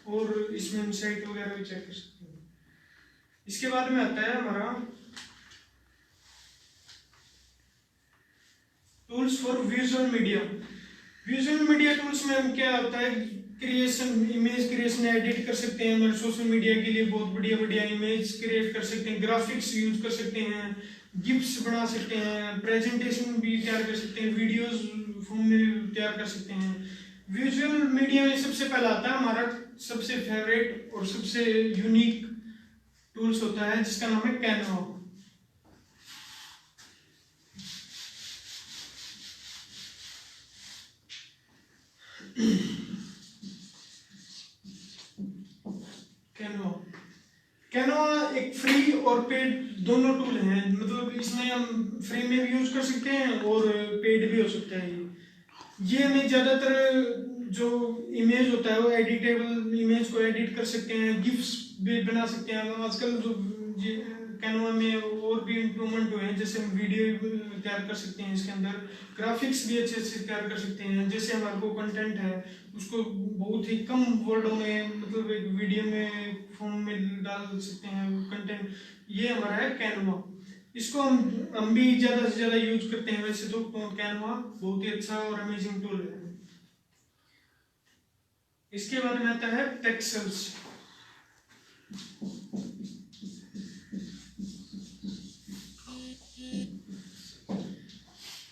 और इसमें इनसाइट वगैरह भी चेक कर सकते हैं। इसके बाद में आता है हमारा tools for visual media. Visual media tools में हम क्या होता है, क्रिएशन, इमेज क्रिएशन एडिट कर सकते हैं, हमारे सोशल मीडिया के लिए बहुत बढ़िया बढ़िया इमेज क्रिएट कर सकते हैं, ग्राफिक्स यूज कर सकते हैं, गिफ्स बना सकते हैं, प्रेजेंटेशन भी तैयार कर सकते हैं, वीडियोस फॉर्म में तैयार कर सकते हैं। विजुअल मीडिया में सबसे पहला आता है हमारा सबसे फेवरेट और सबसे यूनिक टूल्स होता है जिसका नाम है कैनवा। कैनवा एक फ्री और पेड दोनों टूल हैं, मतलब इसमें हम फ्री में भी यूज कर सकते हैं और पेड भी हो सकता है। ये हमें ज्यादातर जो इमेज होता है वो एडिटेबल इमेज को एडिट कर सकते हैं, गिफ्स भी बना सकते हैं। आजकल जो कैनवा में और भी इम्प्रूवमेंट हुए हैं, जैसे हम वीडियो तैयार कर सकते हैं, इसके अंदर ग्राफिक्स भी अच्छे से तैयार कर सकते हैं। जैसे हमारे को कंटेंट है उसको बहुत ही कम वर्डों में, मतलब एक वीडियो में फॉर्म में डाल सकते हैं कंटेंट, ये हमारा है कैनवा। इसको हम भी ज़्यादा से ज़्यादा यूज करते हैं। वैसे तो कैनवा बहुत ही अच्छा और अमेजिंग टूल है। इसके बाद में आता है टेक्सल्स।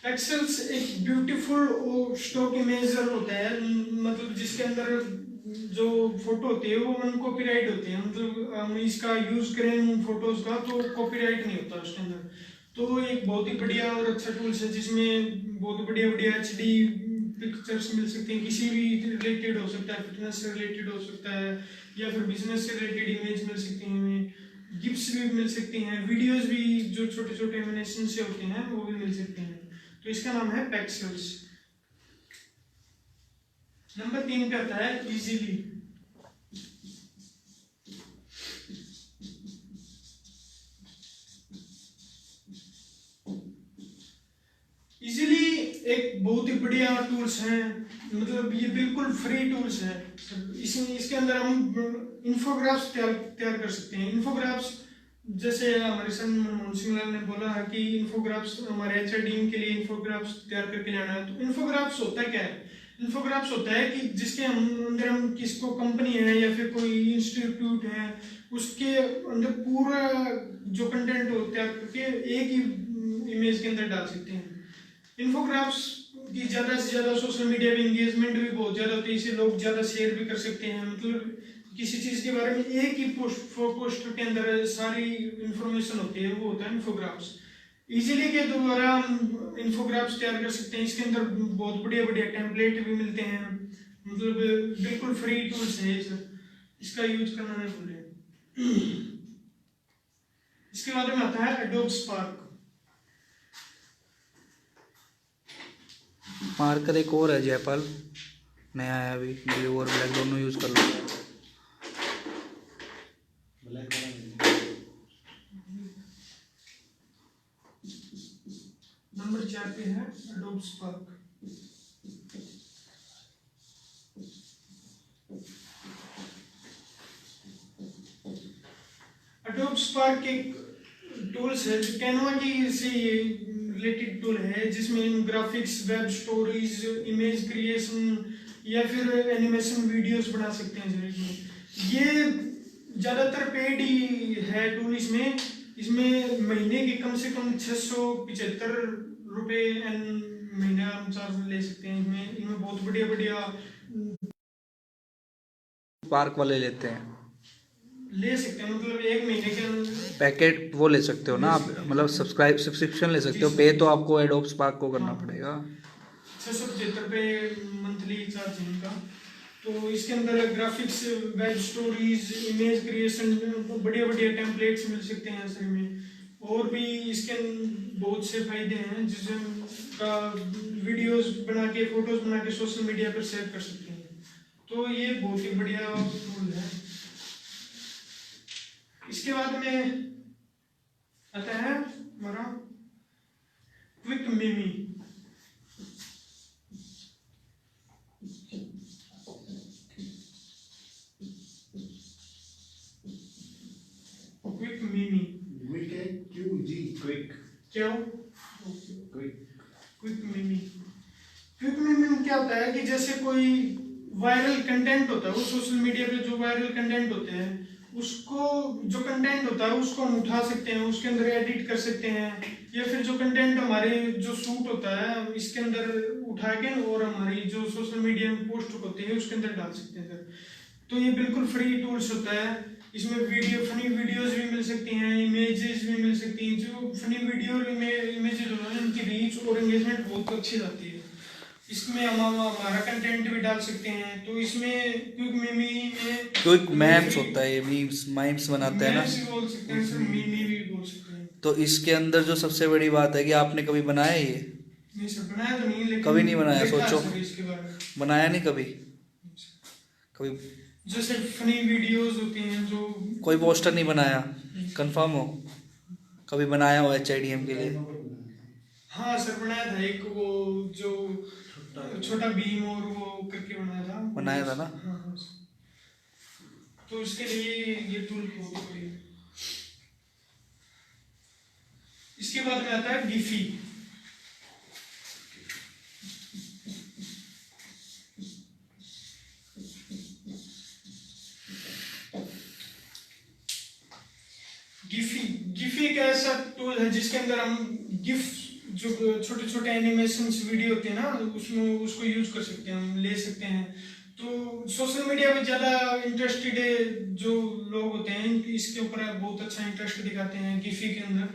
टेक्सल्स एक ब्यूटीफुल स्टॉक इमेजर होता है, मतलब जिसके अंदर जो फोटो होती है वो अनकॉपीराइट होती है, मतलब हम इसका यूज करें उन फोटोज का तो कॉपीराइट नहीं होता उसके अंदर। तो एक बहुत ही बढ़िया और अच्छा टूल्स है जिसमें बहुत बढ़िया बढ़िया HD पिक्चर्स मिल सकते हैं, किसी भी रिलेटेड हो सकता है, फिटनेस से रिलेटेड हो सकता है या फिर बिजनेस से रिलेटेड इमेज मिल सकती हैं हमें, गिफ्ट्स भी मिल सकती हैं, वीडियोस भी जो छोटे छोटे एनिमेशन से होते हैं वो भी मिल सकते हैं। तो इसका नाम है पेक्सल्स। नंबर 3 पे आता है इजीली। इजीली एक बहुत ही बढ़िया टूल्स है, मतलब ये बिल्कुल फ्री टूल्स है। इसके अंदर हम इन्फोग्राफ्स तैयार कर सकते हैं। इन्फोग्राफ्स जैसे हमारे सन मनमोहन सिंह लाल ने बोला है कि इन्फोग्राफ्स हमारे HR टीम के लिए इन्फोग्राफ्स तैयार करके जाना है। तो इन्फोग्राफ्स होता क्या है? इन्फोग्राफ्स होता है कि जिसके अंदर हम किसको कंपनी है या फिर कोई इंस्टीट्यूट है उसके अंदर पूरा जो कंटेंट हो तैयार करके एक ही इमेज के अंदर डाल सकते हैं। इन्फोग्राफ्स की ज्यादा से ज्यादा सोशल मीडिया पे एंगेजमेंट भी बहुत ज्यादा होती है, इसे लोग ज्यादा शेयर भी कर सकते हैं। मतलब किसी चीज के बारे में एक ही पोस्ट के अंदर सारी इंफॉर्मेशन होती है, वो होता है इन्फोग्राफ्स। इजीली के द्वारा हम इन्फोग्राफ्स तैयार कर सकते हैं। इसके अंदर बहुत बढ़िया बढ़िया टेम्पलेट भी मिलते हैं, मतलब बिल्कुल फ्री टूल्स है ये सब, इसका यूज करना नहीं भूलें। इसके बाद में आता है एडोब स्पार्क। मार्कर एक और है जयपाल, नया है अभी, ब्लू और ब्लैक दोनों यूज कर लो। ब्लैक नंबर 4 पे है एडोब स्पार्क। एडोब स्पार्क एक टूल्स है जो कैनवा की से रिलेटेड टूल है, जिसमें graphics, web stories, image creation या फिर एनिमेशन वीडियोस बना सकते हैं। ये ज़्यादातर पेड ही है टूल। इसमें महीने के कम से कम 675 रुपये महीने हम 4 ले सकते हैं। इनमें बहुत बढ़िया बढ़िया पार्क वाले लेते हैं ले सकते हैं, मतलब 1 महीने के अंदर पैकेट वो ले सकते हो ना आप, मतलब सब्सक्रिप्शन ले सकते हो। पे तो आपको एडोब स्पार्क को करना पड़ेगा। 675 मंथली चार्ज है इनका। तो इसके अंदर graphics, web stories, image creation, बढ़िया बढ़िया टेम्पलेट्स मिल सकते हैं असल में। और भी इसके बहुत से फायदे हैं, जिसका वीडियोस बना के, फोटोज बना के सोशल मीडिया पर शेयर कर सकते हैं। तो ये बहुत ही बढ़िया टूल है। इसके बाद में आता है हमारा क्विक मिमी। क्विक मिमी क्विक क्या हो? क्विक क्विक मिमी। क्विक मिमी में क्या होता है कि जैसे कोई वायरल कंटेंट होता है, वो सोशल मीडिया पे जो वायरल कंटेंट होते हैं, उसको जो कंटेंट होता है उसको हम उठा सकते हैं, उसके अंदर एडिट कर सकते हैं, या फिर जो कंटेंट हमारे जो शूट होता है हम इसके अंदर उठा के और हमारी जो सोशल मीडिया में पोस्ट होती है उसके अंदर डाल सकते हैं सर। तो ये बिल्कुल फ्री टूल्स होता है। इसमें फनी वीडियोस भी मिल सकती हैं, इमेजेस भी मिल सकती हैं। जो फनी वीडियो और इमेजेस होते हैं उनकी रीच और एंगेजमेंट बहुत अच्छी जाती है। इसमें हम हमारा कंटेंट भी डाल सकते हैं। तो इसमें क्विक मिमी में क्विक मैम्स होता है, ये मीम्स माइम्स बनाते हैं memes भी ना। बोल सकते हैं सर, मिमी भी बोल सकते हैं। तो इसके अंदर जो सबसे बड़ी बात है कि आपने कभी बनाया है ये? नहीं सर, बनाया तो नहीं, लेकिन कभी नहीं बनाया, देखा है सोचो। सर इसके बारे में। बनाया नहीं कभी? कभी जैसे फनी वीडियोस होती हैं जो कोई पोस्टर नहीं बनाया? कंफर्म हो? कभी बनाया हो HIDM के लिए? हाँ सर, बनाया था एक, वो जो छोटा भीम और वो करके बनाया था ना? हाँ हाँ सर। तो इसके लिए ये टूल बहुत बढ़िया है। इसके बाद में आता है गिफी। गिफी एक ऐसा टूल है जिसके अंदर हम गिफ, जो छोटे छोटे एनिमेशंस वीडियो होते हैं ना, उसमें उसको यूज कर सकते हैं, हम ले सकते हैं। तो सोशल मीडिया पे ज़्यादा इंटरेस्टेड जो लोग होते हैं इसके ऊपर बहुत अच्छा इंटरेस्ट दिखाते हैं गिफी के अंदर।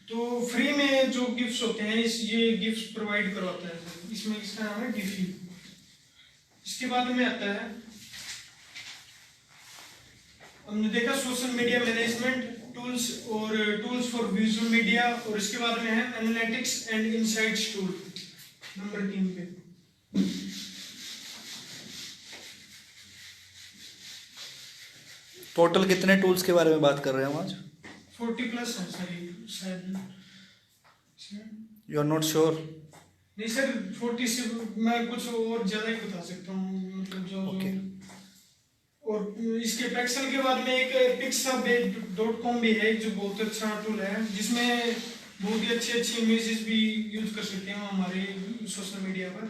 तो फ्री में जो गिफ्ट्स होते हैं ये गिफ्ट्स प्रोवाइड करवाता है। इसमें इसका नाम है गिफी। इसके बाद में आता है, हमने देखा सोशल मीडिया मैनेजमेंट टूल्स और टूल्स फॉर विजुअल मीडिया, और इसके बाद में है analytics and insights tool number 3 पे। टोटल कितने टूल्स के बारे में बात कर रहे हैं हम आज? 40+ है सर शायद। You are not sure? नहीं सर, 40 से मैं कुछ और ज्यादा ही बता सकता हूँ, मतलब जो Okay. और इसके पिक्सल के बाद में एक pixabay.com भी है जो बहुत अच्छा टूल है, जिसमें बहुत ही अच्छी इमेजेस भी यूज कर सकते हैं हमारे सोशल मीडिया पर।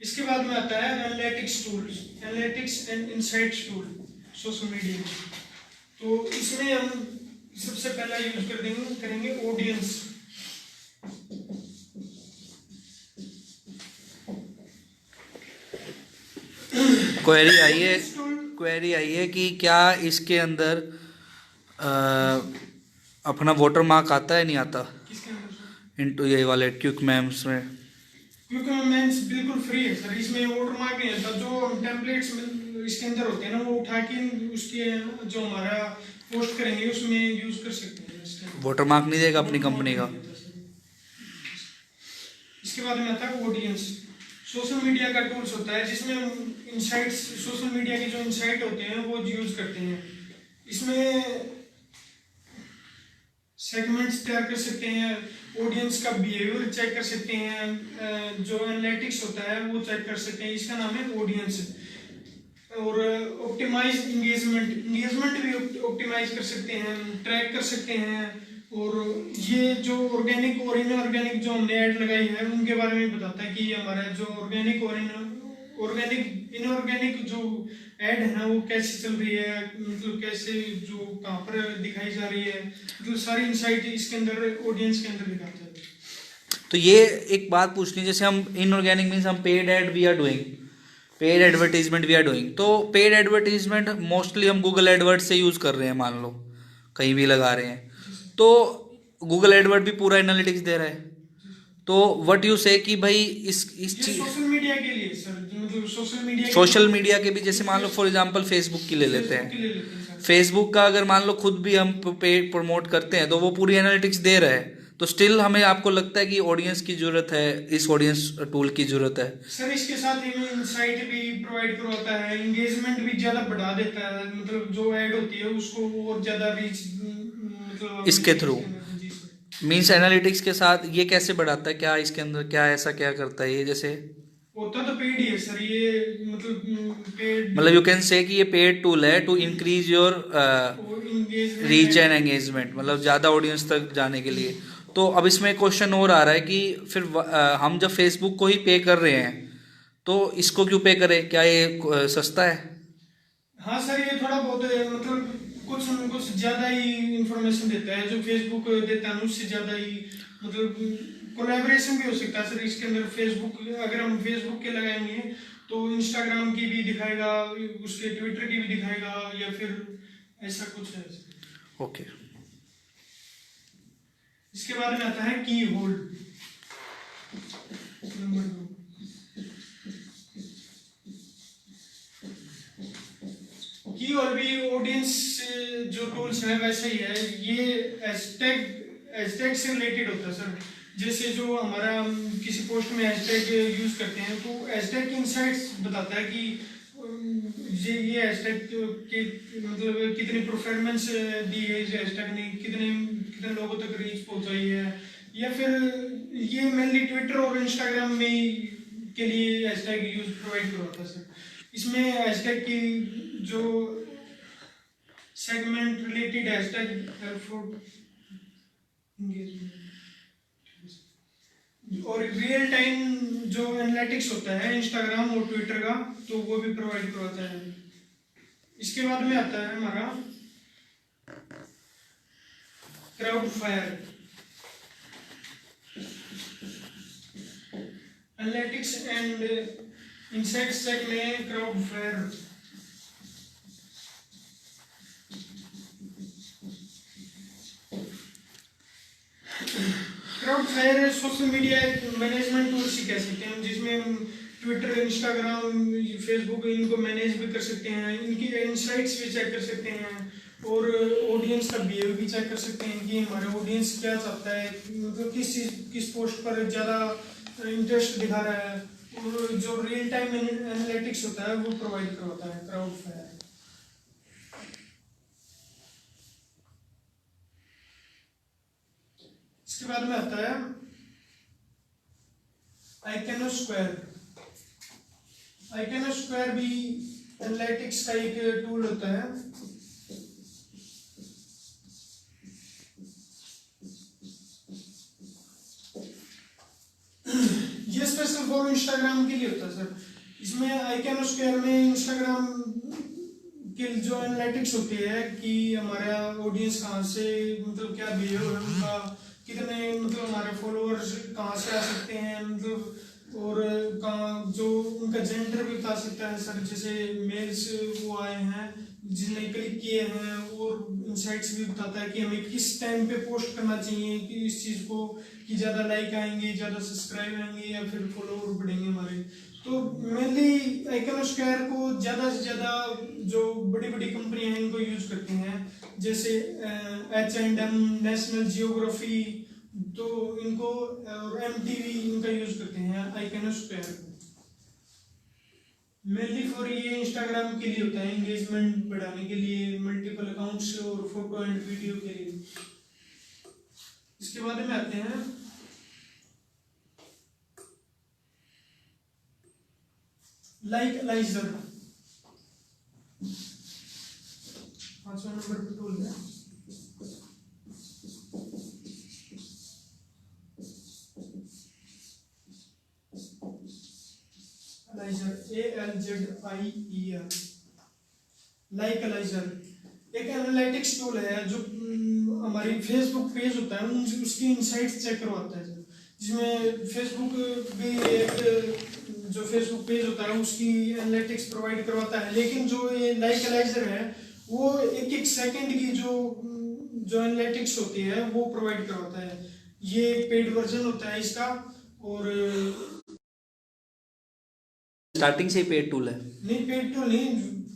इसके बाद में आता है analytics tools, analytics and insights tool social media में। तो इसमें हम सबसे पहला यूज करेंगे ऑडियंस। क्वेरी आई है कि क्या इसके अंदर अपना वाटर मार्क आता है, नहीं आता? किसके अंदर? इनटू ये वाले क्विक मैम्स में। क्विक मैम्स बिल्कुल फ्री है सर, इसमें वाटरमार्क नहीं आता। जो टेम्पलेट्स इसके अंदर होते हैं ना, वो उठा के उसके जो हमारा पोस्ट करेंगे उसमें यूज कर सकते हैं। वाटर मार्क नहीं देगा अपनी कंपनी का? इसके बाद में आता है ऑडियंस। सोशल मीडिया का टूल्स होता है जिसमें हम इनसाइट्स, सोशल मीडिया के जो इनसाइट होते हैं वो यूज करते हैं। इसमें सेगमेंट्स तैयार कर सकते हैं, ऑडियंस का बिहेवियर चेक कर सकते हैं, जो एनालिटिक्स होता है वो चेक कर सकते हैं। इसका नाम है ऑडियंस। और ऑप्टिमाइज एंगेजमेंट भी ऑप्टिमाइज कर सकते हैं, ट्रैक कर सकते हैं। और ये जो ऑर्गेनिक और इनऑर्गेनिक जो हमने ऐड लगाई है उनके बारे में बताता है कि हमारा जो ऑर्गेनिक और इनऑर्गेनिक जो ऐड है ना वो कैसे चल रही है, मतलब कैसे जो कहाँ पर दिखाई जा रही है, मतलब सारी इंसाइट इसके अंदर ऑडियंस के अंदर दिखाता है। तो ये एक बात पूछनी, जैसे हम इनऑर्गेनिक मीन्स हम paid ad we are doing, paid advertisement we are doing, तो पेड एडवर्टीजमेंट मोस्टली हम गूगल एडवर्ड से यूज़ कर रहे हैं, मान लो कहीं भी लगा रहे हैं, तो गूगल एडवर्ड भी पूरा एनालिटिक्स दे रहा है, तो व्हाट यू से कि भाई इस ये चीज सोशल मीडिया के लिए सर, मतलब सोशल मीडिया के भी, जैसे मान लो फॉर एग्जांपल फेसबुक की ले लेते Facebook के हैं, लिए लेते हैं सर। फेसबुक का अगर मान लो खुद भी हम पेड प्रमोट करते हैं तो वो पूरी एनालिटिक्स दे रहा है, तो स्टिल हमें आपको लगता है कि ऑडियंस की जरूरत है, इस ऑडियंस टूल की जरूरत है? सर इसके साथ ही इंसाइट भी प्रोवाइड करवाता है, एंगेजमेंट भी ज़्यादा बढ़ा देता है, मतलब जो ऐड होती है उसको और ज़्यादा रीच, मतलब इसके थ्रू जी सर। मीन्स एनालिटिक्स के साथ ये कैसे बढ़ाता है, क्या इसके अंदर क्या ऐसा क्या करता है ये? जैसे होता तो पेड ही है सर ये, मतलब पेड, मतलब यू कैन से कि ये पेड टूल है to increase your engagement reach and engagement, मतलब ज़्यादा ऑडियंस तक जाने के लिए। तो अब इसमें क्वेश्चन और आ रहा है कि फिर हम जब फेसबुक को ही पे कर रहे हैं तो इसको क्यों पे करें, क्या ये सस्ता है? हाँ सर ये थोड़ा बहुत मतलब कुछ कुछ ज़्यादा ही इंफॉर्मेशन देता है जो फेसबुक देता है, उससे ज़्यादा ही मतलब कोलैबोरेशन भी हो सकता है सर इसके अंदर। फेसबुक अगर हम फेसबुक के लगाएंगे तो इंस्टाग्राम की भी दिखाएगा, उसके ट्विटर की भी दिखाएगा, या फिर ऐसा कुछ है सर। ओके। इसके बाद में आता है की होल्ड नंबर 2। की और भी ऑडियंस जो टूल्स है वैसे ही है, ये हैशटैग से रिलेटेड होता है सर। जैसे जो हमारा किसी पोस्ट में हैशटैग यूज करते हैं तो हैशटैग की इनसाइट्स बताता है कि ये हैशटैग के मतलब कितनी परफॉर्मेंस दी है इस हैशटैग ने, कितने लोगों तक रीच पहुंचाई है, या फिर ये मेनली ट्विटर और इंस्टाग्राम में के लिए हैशटैग यूज प्रोवाइड करवाता है सर। इसमें हैशटैग की जो segment related hashtag help for engagement, और रियल टाइम जो एनालिटिक्स होता है इंस्टाग्राम और ट्विटर का तो वो भी प्रोवाइड करवाता है। इसके बाद में आता है हमारा क्राउडफायर। एनालिटिक्स एंड इनसाइट सेग में क्राउडफायर क्राउडफायर सोशल मीडिया मैनेजमेंट टूल से कह सकते हैं, जिसमें हम ट्विटर, इंस्टाग्राम, फेसबुक इनको मैनेज भी कर सकते हैं, इनकी इनसाइट्स भी चेक कर सकते हैं, और ऑडियंस का बिहेव भी चेक कर सकते हैं कि हमारा ऑडियंस क्या चाहता है, मतलब किस पोस्ट पर ज़्यादा इंटरेस्ट दिखा रहा है, और जो रियल टाइम एनालिटिक्स होता है वो प्रोवाइड करवाता है क्राउडफायर। इसके बाद में आता है आइकनोस्क्वायर। आइकनोस्क्वायर भी एनालिटिक्स का एक टूल होता है। ये स्पेशल फॉर इंस्टाग्राम के लिए होता है सर। इसमें आइकनोस्क्वायर में इंस्टाग्राम के जो एनालिटिक्स होती है कि हमारा ऑडियंस कहाँ से, मतलब क्या बिहेव है उनका, कितने मतलब हमारे फॉलोअर्स कहाँ से आ सकते हैं, मतलब और कहाँ जो उनका जेंडर भी बता सकता है सर, जैसे मेल्स वो आए हैं जिन्हें क्लिक किए हैं, और इनसाइट्स भी बताता है कि हमें किस टाइम पे पोस्ट करना चाहिए कि इस चीज़ को कि ज़्यादा लाइक आएंगे, ज़्यादा सब्सक्राइब आएंगे, या फिर फॉलोअर बढ़ेंगे हमारे। तो मेनली आइकनोस्क्वायर को ज़्यादा से ज़्यादा जो बड़ी बड़ी कंपनियां हैं इनको यूज करती हैं, जैसे H&M, नेशनल जियोग्राफी, तो इनको और MTV इनका यूज करते हैं आइकनोस्क्वायर को। मेनली फॉर ये इंस्टाग्राम के लिए होता है, एंगेजमेंट बढ़ाने के लिए, मल्टीपल अकाउंट्स और फोटो एंड वीडियो के लिए। इसके बाद में आते हैं लाइकलाइजर। 5वां नंबर पे टूल है। ALZIER लाइकलाइजर एक एनालिटिक्स टूल है जो हमारी फेसबुक पेज होता है उसकी इनसाइट्स चेक करवाता है। जिसमें फेसबुक भी एक जो फेसबुक पेज होता है उसकी एनालिटिक्स प्रोवाइड करवाता है, लेकिन जो ये लाइक एनालाइजर है वो एक एक सेकंड की जो एनालिटिक्स होती है वो प्रोवाइड करवाता है। ये पेड वर्जन होता है इसका, और स्टार्टिंग से ही पेड टूल है? नहीं, पेड तो नहीं,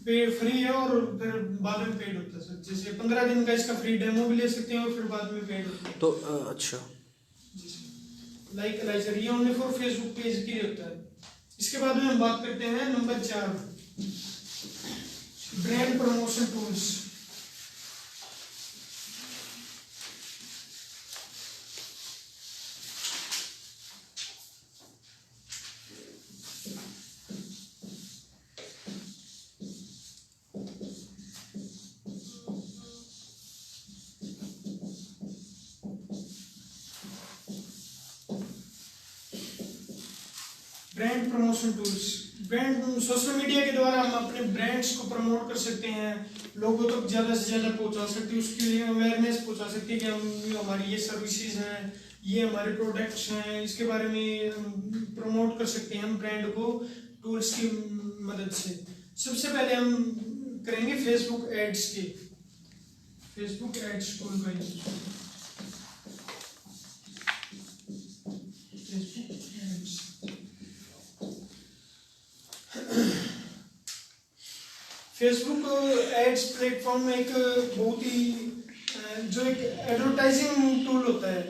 पेड फ्री है और फिर बाद में पेड होता है सर। जैसे 15 दिन का इसका फ्री डेमो भी ले सकते हैं और फिर बाद में पेड होता है। तो अच्छा, लाइक एनालाइजर ये ओनली फॉर फेसबुक पेज के लिए होता है। इसके बाद में हम बात करते हैं number 4, brand promotion tools. Brand promotion tools, brand social media के द्वारा हम अपने ब्रांड्स को प्रमोट कर सकते हैं, लोगों तक ज़्यादा से ज़्यादा पहुंचा सकते हैं, उसके लिए अवेयरनेस पहुंचा सकते हैं कि हम हमारी ये सर्विसेज हैं, ये हमारे प्रोडक्ट्स हैं, इसके बारे में प्रमोट कर सकते हैं हम ब्रांड को टूल्स की मदद से। सबसे पहले हम करेंगे फेसबुक एड्स की, फेसबुक एड्स टूल का यूज। फेसबुक एड्स प्लेटफॉर्म में एक बहुत ही जो एक एडवर्टाइजिंग टूल होता है।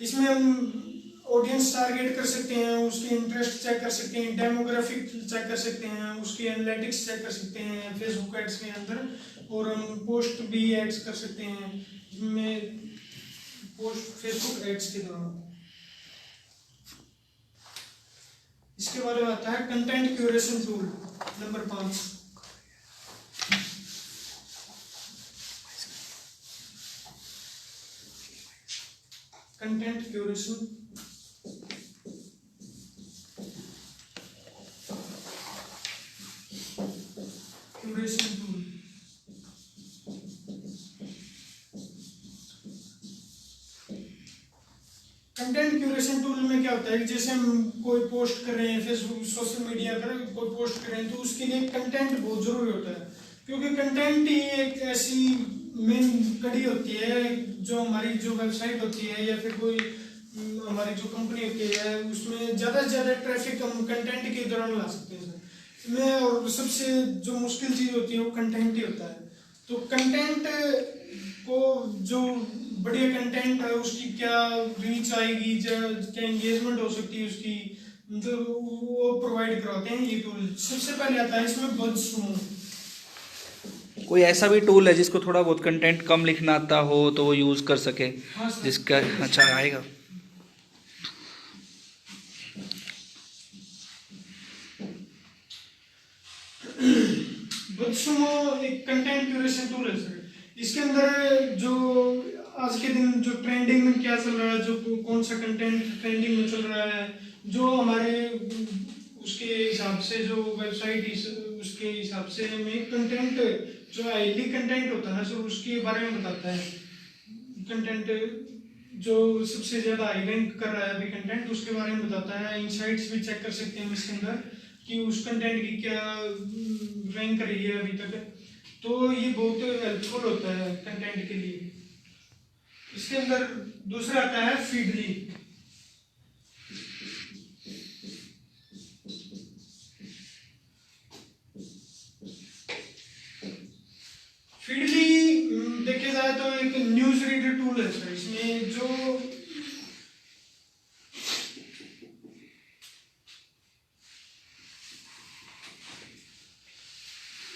इसमें हम ऑडियंस टारगेट कर सकते हैं, उसके इंटरेस्ट चेक कर सकते हैं, डेमोग्राफिक चेक कर सकते हैं, उसकी एनालिटिक्स चेक कर सकते हैं फेसबुक एड्स के अंदर, और हम पोस्ट भी एड्स कर सकते हैं जिनमें पोस्ट फेसबुक एड्स के दौरान। इसके बारे में आता है content curation tool number 5। Content curation tool. Content curation tool में क्या होता है कि जैसे हम कोई पोस्ट कर रहे हैं फेसबुक सोशल मीडिया पर, कोई पोस्ट कर रहे हैं तो उसके लिए कंटेंट बहुत जरूरी होता है, क्योंकि कंटेंट ही एक ऐसी मेन कड़ी होती है जो हमारी जो वेबसाइट होती है या फिर कोई हमारी जो कंपनी होती है उसमें ज़्यादा से ज़्यादा ट्रैफिक हम कंटेंट के दौरान ला सकते हैं में, और सबसे जो मुश्किल चीज़ होती है वो कंटेंट ही होता है। तो कंटेंट को जो बढ़िया कंटेंट है उसकी क्या रीच आएगी, क्या एंगेजमेंट हो सकती है उसकी, मतलब वो प्रोवाइड करवाते हैं ये टूल। सबसे पहले आता है इसमें बज़सूमो। कोई ऐसा भी टूल है जिसको थोड़ा बहुत कंटेंट कम लिखना आता हो तो वो यूज़ कर सके? हाँ सर। जिसका अच्छा आएगा। बज़सूमो एक कंटेंट क्यूरेशन टूल है सर। इसके अंदर जो आज के दिन जो ट्रेंडिंग में क्या चल रहा है, जो कौन सा कंटेंट ट्रेंडिंग में चल रहा है, जो हमारे उसके हिसाब से जो वेबसाइट उसके हिसाब से हमें कंटेंट जो आईडी कंटेंट होता है ना सर उसके बारे में बताता है। कंटेंट जो सबसे ज़्यादा हाई रैंक कर रहा है अभी कंटेंट उसके बारे में बताता है। इनसाइट्स भी चेक कर सकते हैं इसके अंदर कि उस कंटेंट की क्या रैंक कर रही है अभी तक, तो ये बहुत हेल्पफुल होता है कंटेंट के लिए। इसके अंदर दूसरा आता है फीडली। फीडली देखे जाए तो एक न्यूज रीडर टूल है सर। इसमें जो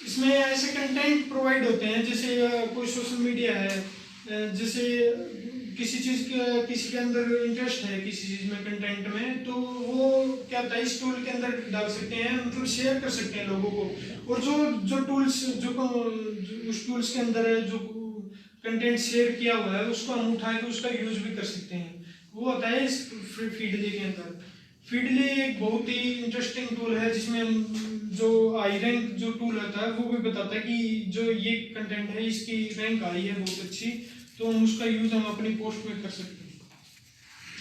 इसमें ऐसे कंटेंट प्रोवाइड होते हैं जैसे कोई सोशल मीडिया है, जैसे किसी चीज के किसी के अंदर इंटरेस्ट है किसी चीज में कंटेंट में, तो वो क्या होता है इस टूल के अंदर डाल सकते हैं, मतलब शेयर कर सकते हैं लोगों को। और जो टूल्स जो उस टूल्स के अंदर है जो कंटेंट शेयर किया हुआ है उसको हम उठा के उसका यूज भी कर सकते हैं, वो होता है इस फीडली के अंदर। फीडली एक बहुत ही इंटरेस्टिंग टूल है जिसमें जो आई रैंक जो टूल होता है वो भी बताता है कि जो ये कंटेंट है इसकी रैंक आई है बहुत अच्छी, तो हम उसका यूज हम अपनी पोस्ट में कर सकते हैं।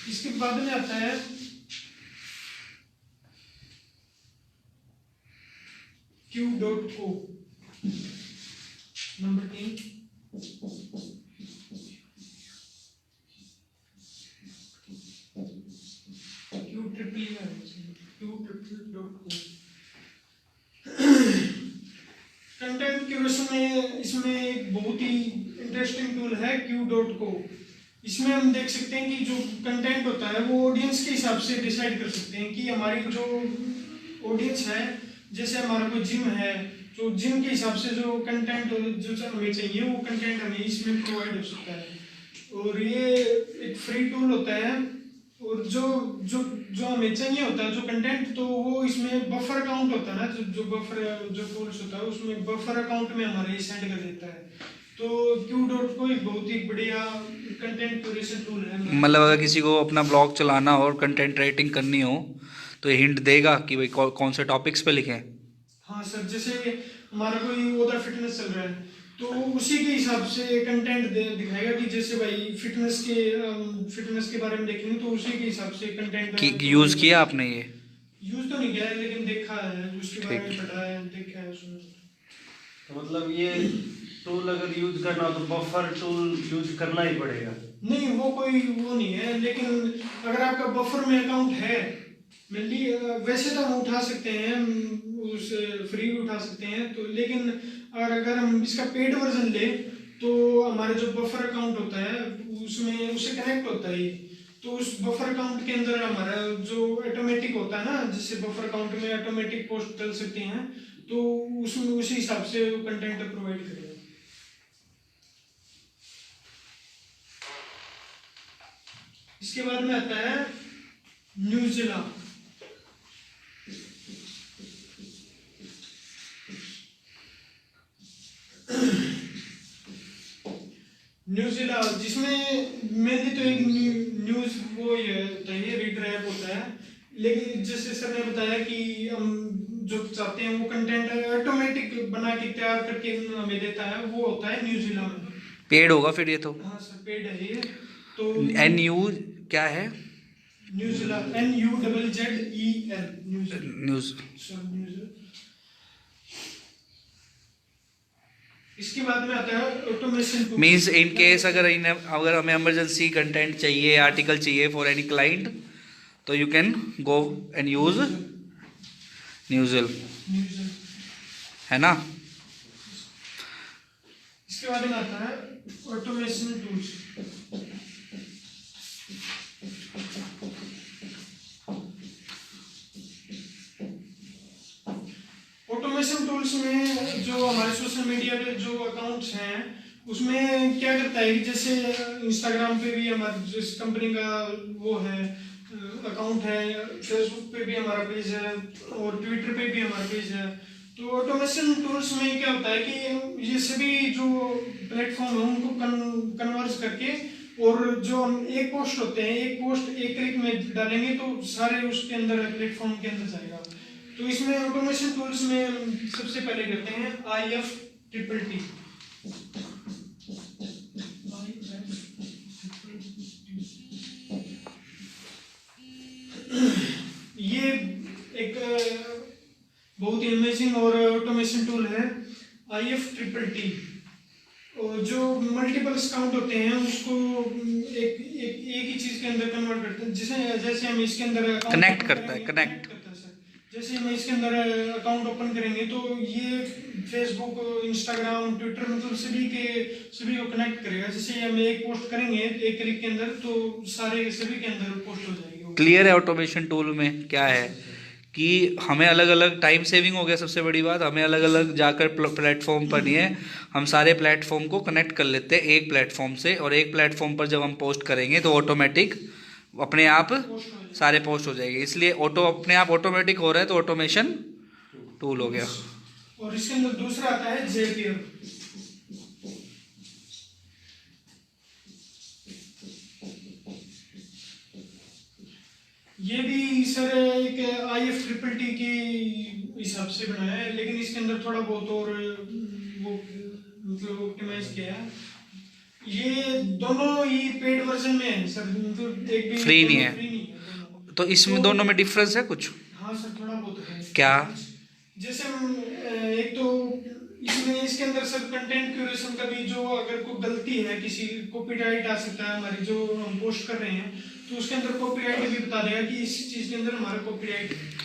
इसके बाद में आता है Q.O नंबर 3। कंटेंट क्यूरेशन में इसमें एक बहुत ही इंटरेस्टिंग टूल है Q.O। इसमें हम देख सकते हैं कि जो कंटेंट होता है वो ऑडियंस के हिसाब से डिसाइड कर सकते हैं कि हमारी जो ऑडियंस है, जैसे हमारा कोई जिम है तो जिम के हिसाब से जो कंटेंट जो हमें चाहिए वो कंटेंट हमें इसमें प्रोवाइड हो सकता है। और ये एक फ्री टूल होता है। और जो जो जो हमें चाहिए होता है जो कंटेंट, तो वो इसमें बफर अकाउंट होता है ना, जो बफर जो टूल्स होता है उसमें बफर अकाउंट में हमारे सेंड कर देता है। तो Q.O एक बहुत ही बढ़िया कंटेंट क्यूरेशन टूल है। मतलब अगर किसी को अपना ब्लॉग चलाना हो और कंटेंट राइटिंग करनी हो तो ये हिंट देगा कि भाई कौन से टॉपिक्स पे लिखें। हाँ सर, जैसे हमारा कोई ओदा फिटनेस चल रहा है तो उसी के हिसाब से कंटेंट दिखाएगा कि जैसे भाई फिटनेस के बारे में देखेंगे तो उसी के हिसाब से कंटेंट कि यूज़ किया आपने ये? यूज तो नहीं किया है लेकिन देखा है, उसके बारे में ठीक। पढ़ा है, देखा है उसमें। तो मतलब ये टूल अगर यूज करना हो तो बफर टूल यूज करना ही पड़ेगा? नहीं, वो कोई वो नहीं है, लेकिन अगर आपका बफर में अकाउंट है मेनली, वैसे तो हम उठा सकते हैं, उस फ्री भी उठा सकते हैं तो, लेकिन अगर हम इसका पेड वर्जन ले तो हमारा जो बफर अकाउंट होता है उसमें उससे कनेक्ट होता है ये। तो उस बफर अकाउंट के अंदर हमारा जो ऑटोमेटिक होता है ना, जिससे बफर अकाउंट में ऑटोमेटिक पोस्ट चल सकती हैं, तो उसमें उसी हिसाब से कंटेंट प्रोवाइड करेगा। इसके बाद में आता है न्यूज़िला। न्यूज़िला जिसमें मेनली तो एक न्यूज़ वो ये होता है, रीडर ऐप होता है, लेकिन जैसे सर ने बताया कि हम जो चाहते हैं वो कंटेंट ऑटोमेटिक बना के तैयार करके हमें देता है, वो होता है न्यूज़िला में। पेड होगा फिर ये तो? हाँ सर, पेड है ये तो। NU क्या है? न्यूज़िला NUZZEL न्यूज़। न्यूज़। इसके बाद में आता है automation tool. Means in case अगर हमें इमरजेंसी कंटेंट चाहिए, आर्टिकल चाहिए फॉर एनी क्लाइंट, तो you can go and use Nuzzel, है ना? इसके बाद में आता है ऑटोमेशन टूल्स। ऑटोमेशन टूल्स में जो हमारे सोशल मीडिया पे जो अकाउंट्स हैं उसमें क्या करता है कि जैसे इंस्टाग्राम पे भी हमारे जिस कंपनी का वो है अकाउंट है, फेसबुक पे भी हमारा पेज है और ट्विटर पे भी हमारा पेज है। तो ऑटोमेशन टूल्स में क्या होता है कि ये सभी जो प्लेटफॉर्म है उनको कन्वर्ज करके, और जो हम एक पोस्ट होते हैं, एक पोस्ट एक क्लिक में डालेंगे तो सारे उसके अंदर प्लेटफॉर्म के अंदर जाएगा। तो इसमें ऑटोमेशन टूल्स में सबसे पहले करते हैं IFTTT। ये एक बहुत ही अमेजिंग और ऑटोमेशन टूल है IFTTT। और जो मल्टीपल अकाउंट होते हैं उसको एक ही चीज के अंदर कन्वर्ट करते हैं, जैसे हम इसके अंदर कनेक्ट करता है, कनेक्ट। जैसे हम इसके अंदर अकाउंट ओपन करेंगे तो ये फेसबुक, इंस्टाग्राम, ट्विटर मतलब सभी को कनेक्ट करेगा। जैसे हम एक पोस्ट करेंगे एक क्लिक के अंदर तो सभी के अंदर पोस्ट हो जाएगी। क्लियर है? ऑटोमेशन टूल में क्या है कि हमें अलग अलग टाइम सेविंग हो गया। सबसे बड़ी बात, हमें अलग अलग जाकर प्लेटफॉर्म पर नहीं है, हम सारे प्लेटफॉर्म को कनेक्ट कर लेते हैं एक प्लेटफॉर्म से, और एक प्लेटफॉर्म पर जब हम पोस्ट करेंगे तो ऑटोमेटिक अपने आप सारे पोस्ट हो जाएंगे। इसलिए अपने आप ऑटोमेटिक हो रहा है तो ऑटोमेशन टूल हो गया। और इसके अंदर दूसरा आता है Zapier। ये भी सर एक IFTTT के हिसाब से बनाया है, लेकिन इसके अंदर थोड़ा बहुत और वो मतलब ऑप्टिमाइज किया है। ये दोनों ही पेड वर्जन में है सर, मतलब एक भी Free नहीं है। फ्री नहीं है दोनों। तो इसमें दोनों में डिफरेंस है कुछ? हाँ सर, थोड़ा बहुत है। क्या? जैसे एक तो इसमें इसके अंदर सर कंटेंट क्यूरेशन का भी, जो अगर कोई गलती है, किसी कॉपीराइट आ सकता है हमारी जो हम पोस्ट कर रहे हैं, तो उसके अंदर कॉपीराइट भी बता देगा कि इस चीज के अंदर हमारा कॉपीराइट है।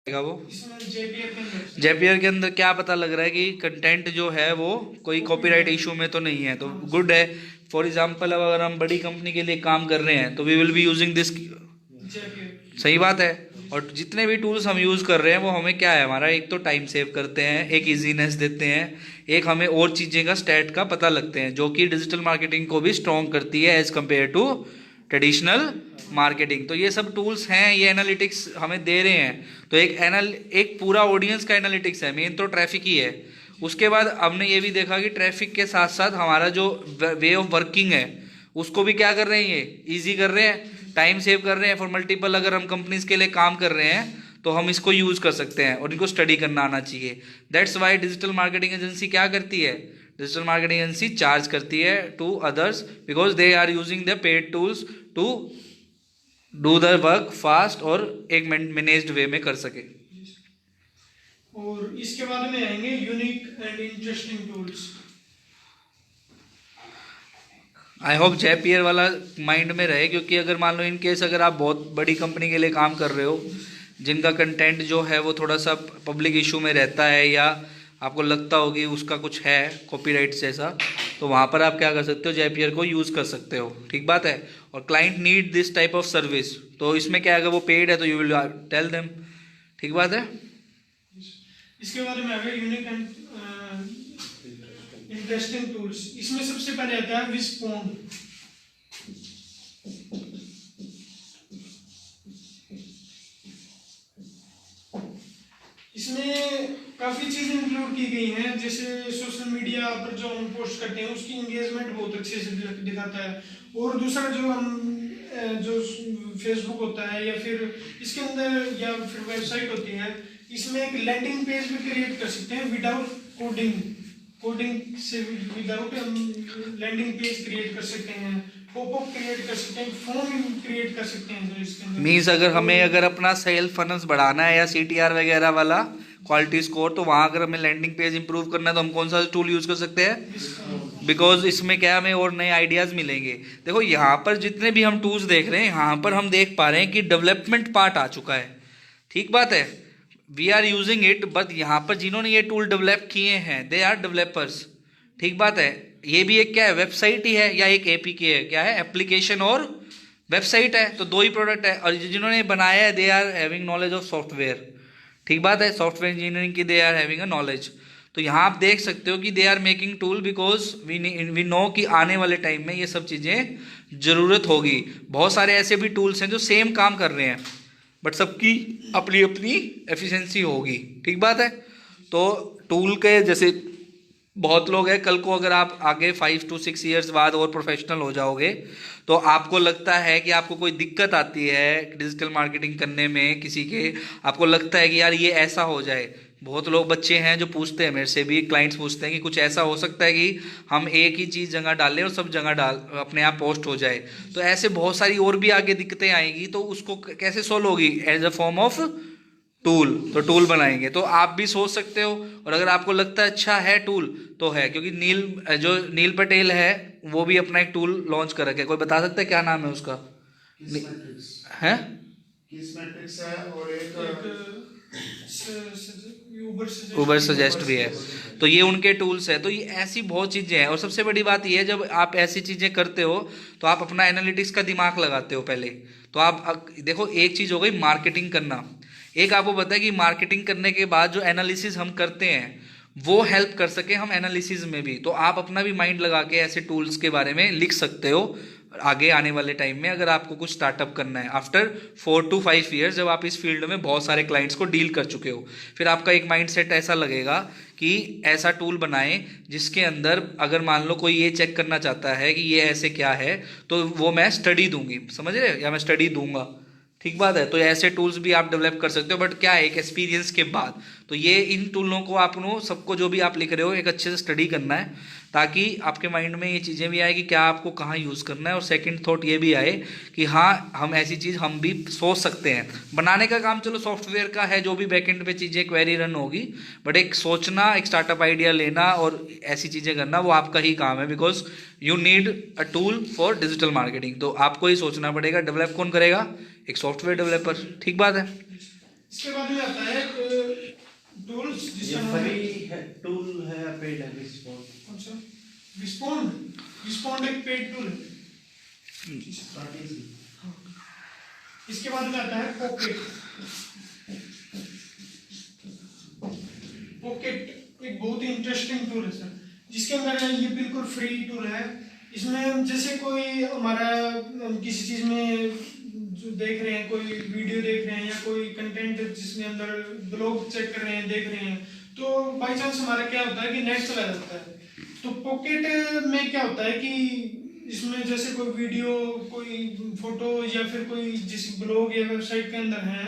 वो इसमें जेपीआर के अंदर जेपीआर के अंदर क्या पता लग रहा है कि कंटेंट जो है वो कोई कॉपीराइट इशू में तो नहीं है, तो गुड है। फॉर एग्जांपल अब अगर हम बड़ी कंपनी के लिए काम कर रहे हैं तो we will be using this, JPR. सही बात है। और जितने भी टूल्स हम यूज़ कर रहे हैं वो हमें क्या है, हमारा एक तो टाइम सेव करते हैं, एक इजीनेस देते हैं, एक हमें और चीज़ें का स्टैट का पता लगते हैं, जो कि डिजिटल मार्केटिंग को भी स्ट्रॉन्ग करती है as compare to traditional marketing. तो ये सब टूल्स हैं, ये एनालिटिक्स हमें दे रहे हैं। तो एक पूरा ऑडियंस का एनालिटिक्स है, मेन तो ट्रैफिक ही है। उसके बाद हमने ये भी देखा कि ट्रैफिक के साथ साथ हमारा जो वे ऑफ वर्किंग है उसको भी क्या कर रहे हैं, ये ईजी कर रहे हैं, टाइम सेव कर रहे हैं। फॉर मल्टीपल अगर हम कंपनीज के लिए काम कर रहे हैं तो हम इसको यूज़ कर सकते हैं और इनको स्टडी करना आना चाहिए। That's why digital marketing agency क्या करती है, डिजिटल मार्केटिंग एजेंसी चार्ज करती है to others, because they are using the paid tools to do the work fast और एक मैनेज्ड वे में कर सके। और इसके बाद में आएंगे unique and interesting tools. I hope JPR वाला माइंड में रहे, क्योंकि अगर मान लो इन केस अगर आप बहुत बड़ी कंपनी के लिए काम कर रहे हो जिनका कंटेंट जो है वो थोड़ा सा पब्लिक इशू में रहता है, या आपको लगता हो कि उसका कुछ है कॉपीराइट जैसा, तो वहाँ पर आप क्या कर सकते हो, जेपीआर को यूज़ कर सकते हो। ठीक बात है। और client need this type of service, तो इसमें क्या है, अगर वो पेड है तो यू विल टेल देम। ठीक बात है। इसके बाद में आ गया यूनिक एंड इंटरेस्टिंग टूल्स। इसमें सबसे पहले आता है विस्पॉन्ड। इसमें काफी चीजें इंक्लूड की गई हैं, जैसे सोशल मीडिया पर जो हम पोस्ट करते हैं उसकी एंगेजमेंट बहुत अच्छे से दिखाता है। और दूसरा जो हम जो फेसबुक होता है या फिर इसके अंदर या फिर वेबसाइट होती है, इसमें एक लैंडिंग पेज भी क्रिएट कर सकते हैं विदाउट कोडिंग से, विदाउट लैंडिंग पेज क्रिएट कर सकते हैं, पॉपअप क्रिएट कर सकते हैं, फॉर्म क्रिएट कर सकते हैं। जो इसके अंदर मीन्स अगर अपना सेल्फ फनल्स बढ़ाना है या सीटीआर वगैरह वाला क्वालिटी स्कोर, तो वहाँ अगर हमें लैंडिंग पेज इंप्रूव करना है तो हम कौन सा टूल यूज़ कर सकते हैं, बिकॉज इसमें क्या हमें और नए आइडियाज़ मिलेंगे। देखो यहाँ पर जितने भी हम टूल्स देख रहे हैं, यहाँ पर हम देख पा रहे हैं कि डेवलपमेंट पार्ट आ चुका है। ठीक बात है, we are using it, but यहाँ पर जिन्होंने ये टूल डेवलप किए हैं दे आर डेवलपर्स। ठीक बात है। ये भी एक क्या है, वेबसाइट ही है या एक एपीके है, क्या है, एप्लीकेशन और वेबसाइट है, तो दो ही प्रोडक्ट है। और जिन्होंने बनाया है they are having knowledge of software. ठीक बात है, सॉफ्टवेयर इंजीनियरिंग की they are having a knowledge. तो यहाँ आप देख सकते हो कि they are making tool because we know कि आने वाले टाइम में ये सब चीज़ें ज़रूरत होगी। बहुत सारे ऐसे भी टूल्स हैं जो सेम काम कर रहे हैं बट सबकी अपनी अपनी एफिशिएंसी होगी। ठीक बात है। तो टूल के जैसे बहुत लोग हैं, कल को अगर आप आगे 5 to 6 ईयर्स बाद और प्रोफेशनल हो जाओगे तो आपको लगता है कि आपको कोई दिक्कत आती है डिजिटल मार्केटिंग करने में, किसी के आपको लगता है कि यार ये ऐसा हो जाए। बहुत लोग बच्चे हैं जो पूछते हैं मेरे से भी, क्लाइंट्स पूछते हैं कि कुछ ऐसा हो सकता है कि हम एक ही चीज़ जगह डालें और सब जगह डाल अपने आप पोस्ट हो जाए। तो ऐसे बहुत सारी और भी आगे दिक्कतें आएगी, तो उसको कैसे सोल्व होगी, as a form of tool. तो टूल बनाएंगे, तो आप भी सोच सकते हो। और अगर आपको लगता है अच्छा है टूल तो है, क्योंकि नील पटेल है वो भी अपना एक टूल लॉन्च कर रखे। कोई बता सकता है क्या नाम है उसका? है किसमेट्रिक्स है और एक उबर सजेस्ट भी है। तो ये उनके टूल्स है। तो ये ऐसी बहुत चीज़ें हैं। और सबसे बड़ी बात ये है, जब आप ऐसी चीज़ें करते हो तो आप अपना एनालिटिक्स का दिमाग लगाते हो पहले। तो आप देखो, एक चीज़ हो गई मार्केटिंग करना, एक आपको पता है कि मार्केटिंग करने के बाद जो एनालिसिस हम करते हैं वो हेल्प कर सके हम एनालिसिस में भी। तो आप अपना भी माइंड लगा के ऐसे टूल्स के बारे में लिख सकते हो आगे आने वाले टाइम में, अगर आपको कुछ स्टार्टअप करना है आफ्टर 4 to 5 ईयर्स, जब आप इस फील्ड में बहुत सारे क्लाइंट्स को डील कर चुके हो। फिर आपका एक माइंडसेट ऐसा लगेगा कि ऐसा टूल बनाएं जिसके अंदर अगर मान लो कोई ये चेक करना चाहता है कि ये ऐसे क्या है, तो वो मैं स्टडी दूंगी, समझ रहे हो, या मैं स्टडी दूंगा। ठीक बात है। तो ऐसे टूल्स भी आप डेवलप कर सकते हो, बट क्या है, एक एक्सपीरियंस के बाद। तो ये इन टूलों को आपको सबको जो भी आप लिख रहे हो एक अच्छे से स्टडी करना है। ताकि आपके माइंड में ये चीज़ें भी आए कि क्या आपको कहाँ यूज़ करना है, और सेकंड थॉट ये भी आए कि हाँ हम ऐसी चीज़ हम भी सोच सकते हैं। बनाने का काम चलो सॉफ्टवेयर का है, जो भी बैकएंड पे चीज़ें क्वेरी रन होगी, बट एक सोचना, एक स्टार्टअप आइडिया लेना और ऐसी चीज़ें करना वो आपका ही काम है, because you need a tool for digital marketing. तो आपको ही सोचना पड़ेगा। डेवलप कौन करेगा? एक सॉफ्टवेयर डेवलपर। ठीक बात है। इसके बाद में आता है टूल्स, ये जिसका नाम है फ्री है टूल है या पेड है रिस्पॉन्स? अच्छा, रिस्पॉन्ड एक पेड टूल है। इसके बाद में आता है पॉकेट एक बहुत ही इंटरेस्टिंग टूल है सर, जिसके अंदर ये बिल्कुल फ्री टूल है। इसमें जैसे कोई हमारा हम किसी चीज़ में जो देख रहे हैं, कोई वीडियो देख रहे हैं या कोई कंटेंट जिसमें अंदर ब्लॉग चेक कर रहे हैं, देख रहे हैं, तो बाई चांस हमारा क्या होता है कि नेट चला जाता है। तो पॉकेट में क्या होता है कि इसमें जैसे कोई वीडियो, कोई फोटो या फिर कोई जिस ब्लॉग या वेबसाइट के अंदर है,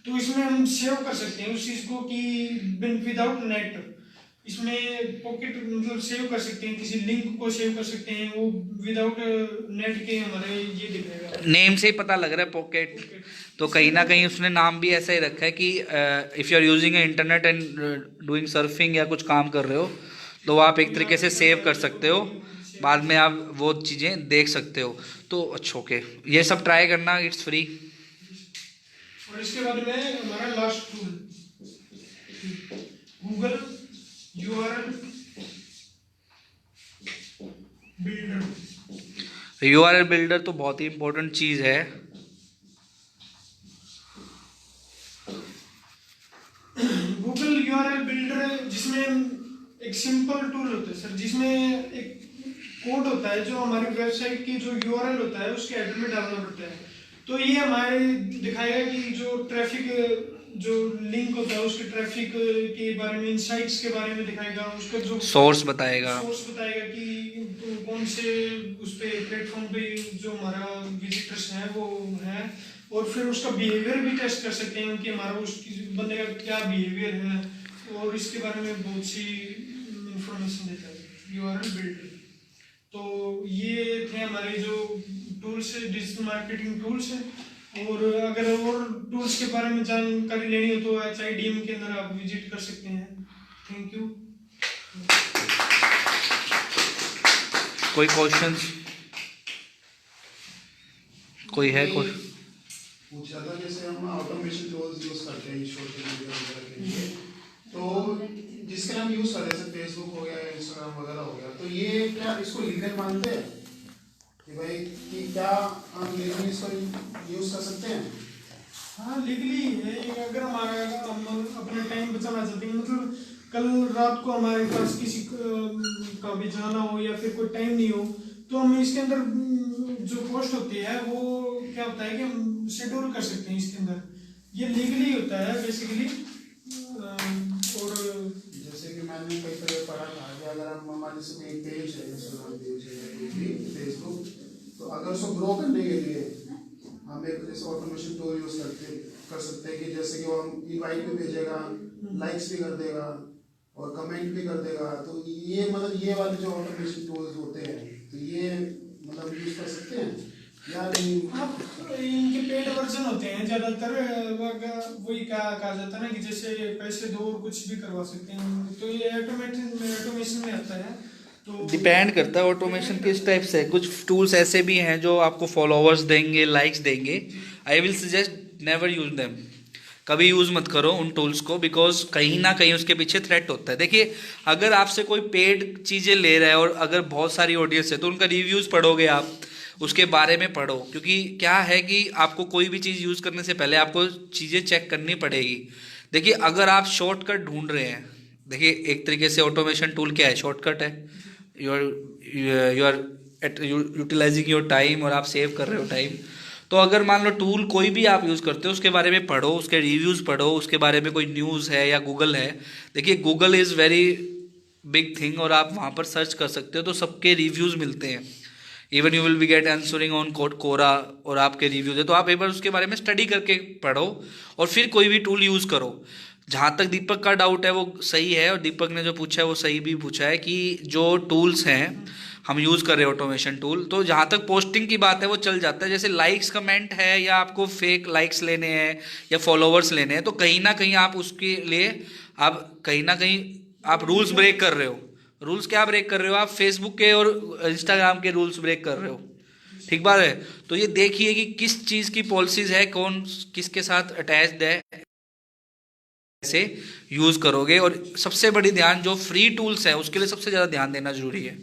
तो इसमें हम सेव कर सकते हैं उस चीज़ को कि विदाउट नेट। इसमें पॉकेट मतलब सेव कर सकते हैं, किसी लिंक को सेव कर सकते हैं, वो विदाउट नेट के हमारे ये दिखेगा। नेम से ही पता लग रहा है पॉकेट, तो कहीं ना कहीं उसने नाम भी ऐसा ही रखा है कि if you are using internet and doing surfing या कुछ काम कर रहे हो, तो आप एक तरीके से सेव कर सकते हो, बाद में आप वो चीज़ें देख सकते हो। तो अच्छा ओके, ये सब ट्राई करना, इट्स फ्री। और इसके बाद में हमारा last tool Google URL builder. URL builder तो बहुत ही इंपॉर्टेंट चीज़ है। गूगल URL बिल्डर जिसमें एक सिंपल टूल होता है सर, जिसमें एक कोड होता है जो हमारी वेबसाइट की जो URL होता है उसके हेडर में डालना पड़ता है। तो ये हमारे दिखाएगा कि जो ट्रैफिक, जो लिंक होता है उसके ट्रैफिक के बारे में, इनसाइट्स के बारे में दिखाएगा, उसका जो सोर्स बताएगा कि कौन से उस पे प्लेटफॉर्म पे जो हमारा विजिटर्स हैं वो है, और फिर उसका बिहेवियर भी टेस्ट कर सकते हैं कि हमारा उसकी बंदे का क्या बिहेवियर है, और इसके बारे में बहुत सी इंफॉर्मेशन देता है URL बिल्डर। तो ये थे हमारे जो टूल्स है, डिजिटल मार्केटिंग टूल्स है। और अगर और टूल्स के बारे में जानकारी लेनी हो तो HIDM के अंदर आप विजिट कर सकते हैं। Thank you. कोई क्वेश्चंस? कोई है कोई? पूछ रहा था जैसे हम ऑटोमेशन टूल्स यूज करते हैं सोशल मीडिया वगैरह के लिए, तो जिसके हम यूज करते हैं जैसे फेसबुक हो गया, इंस्टाग्राम वगैरह हो गया, तो ये क्या इसको लीगल मानते हैं कि भाई कि क्या हम लीगली इसको यूज कर सकते हैं? हाँ, लीगली है। अगर हमारा हम अपना टाइम बचाना चाहते हैं, मतलब कल रात को हमारे पास किसी का भी जाना हो या फिर कोई टाइम नहीं हो, तो हम इसके अंदर जो पोस्ट होती है वो क्या होता है कि हम शेड्यूल कर सकते हैं इसके अंदर। ये लीगली होता है बेसिकली। और जैसे कि मैंने कई तरह पढ़ा था कि अगर हम हमारे से एक पेज है, इंस्टाग्राम पेज है, फेसबुक, तो अगर उसको ग्रो करने के लिए हम एक जैसे ऑटोमेशन टूल यूज कर सकते हैं कि जैसे कि वो हम इनवाइट भी भेजेगा, लाइक्स भी कर देगा और कमेंट भी कर देगा। तो ये मतलब ये वाले जो ऑटोमेशन टूल्स होते हैं, तो ये मतलब यूज कर सकते हैं या नहीं? आप इनके पेड वर्जन होते हैं ज़्यादातर। वही कहा जाता है ना कि जैसे पैसे दो और कुछ भी करवा सकते हैं, तो ये ऑटोमेशन में आता है। तो डिपेंड करता है ऑटोमेशन किस टाइप से है। कुछ टूल्स ऐसे भी हैं जो आपको फॉलोअर्स देंगे, लाइक्स देंगे। I will suggest never use them. कभी यूज़ मत करो उन टूल्स को, बिकॉज कहीं ना कहीं उसके पीछे थ्रेट होता है। देखिए, अगर आपसे कोई पेड चीज़ें ले रहा है और अगर बहुत सारी ऑडियंस है तो उनका रिव्यूज़ पढ़ोगे आप, उसके बारे में पढ़ो। क्योंकि क्या है कि आपको कोई भी चीज़ यूज़ करने से पहले आपको चीज़ें चेक करनी पड़ेगी। देखिए, अगर आप शॉर्टकट ढूंढ रहे हैं, देखिए एक तरीके से ऑटोमेशन टूल क्या है? शॉर्टकट है। You are utilizing your time और आप सेव कर रहे हो टाइम। तो अगर मान लो टूल कोई भी आप यूज़ करते हो, उसके बारे में पढ़ो, उसके रिव्यूज़ पढ़ो, उसके बारे में कोई न्यूज़ है या गूगल है। देखिए, Google is very big thing और आप वहाँ पर सर्च कर सकते हो तो सबके रिव्यूज़ मिलते हैं। Even you will be get answering on Quora और आपके रिव्यूज़ है। तो आप एक बार उसके बारे में स्टडी करके पढ़ो और फिर कोई भी टूल यूज़ करो। जहाँ तक दीपक का डाउट है वो सही है, और दीपक ने जो पूछा है वो सही भी पूछा है कि जो टूल्स हैं हम यूज़ कर रहे हैं ऑटोमेशन टूल, तो जहाँ तक पोस्टिंग की बात है वो चल जाता है। जैसे लाइक्स कमेंट है या आपको फेक लाइक्स लेने हैं या फॉलोवर्स लेने हैं, तो कहीं ना कहीं आप उसके लिए आप रूल्स ब्रेक कर रहे हो। रूल्स क्या ब्रेक कर रहे हो? आप फेसबुक के और इंस्टाग्राम के रूल्स ब्रेक कर रहे हो। ठीक बात है। तो ये देखिए कि किस चीज़ की पॉलिसीज है, कौन किसके साथ अटैच्ड है, से यूज़ करोगे। और सबसे बड़ी ध्यान जो फ्री टूल्स है उसके लिए सबसे ज़्यादा ध्यान देना जरूरी है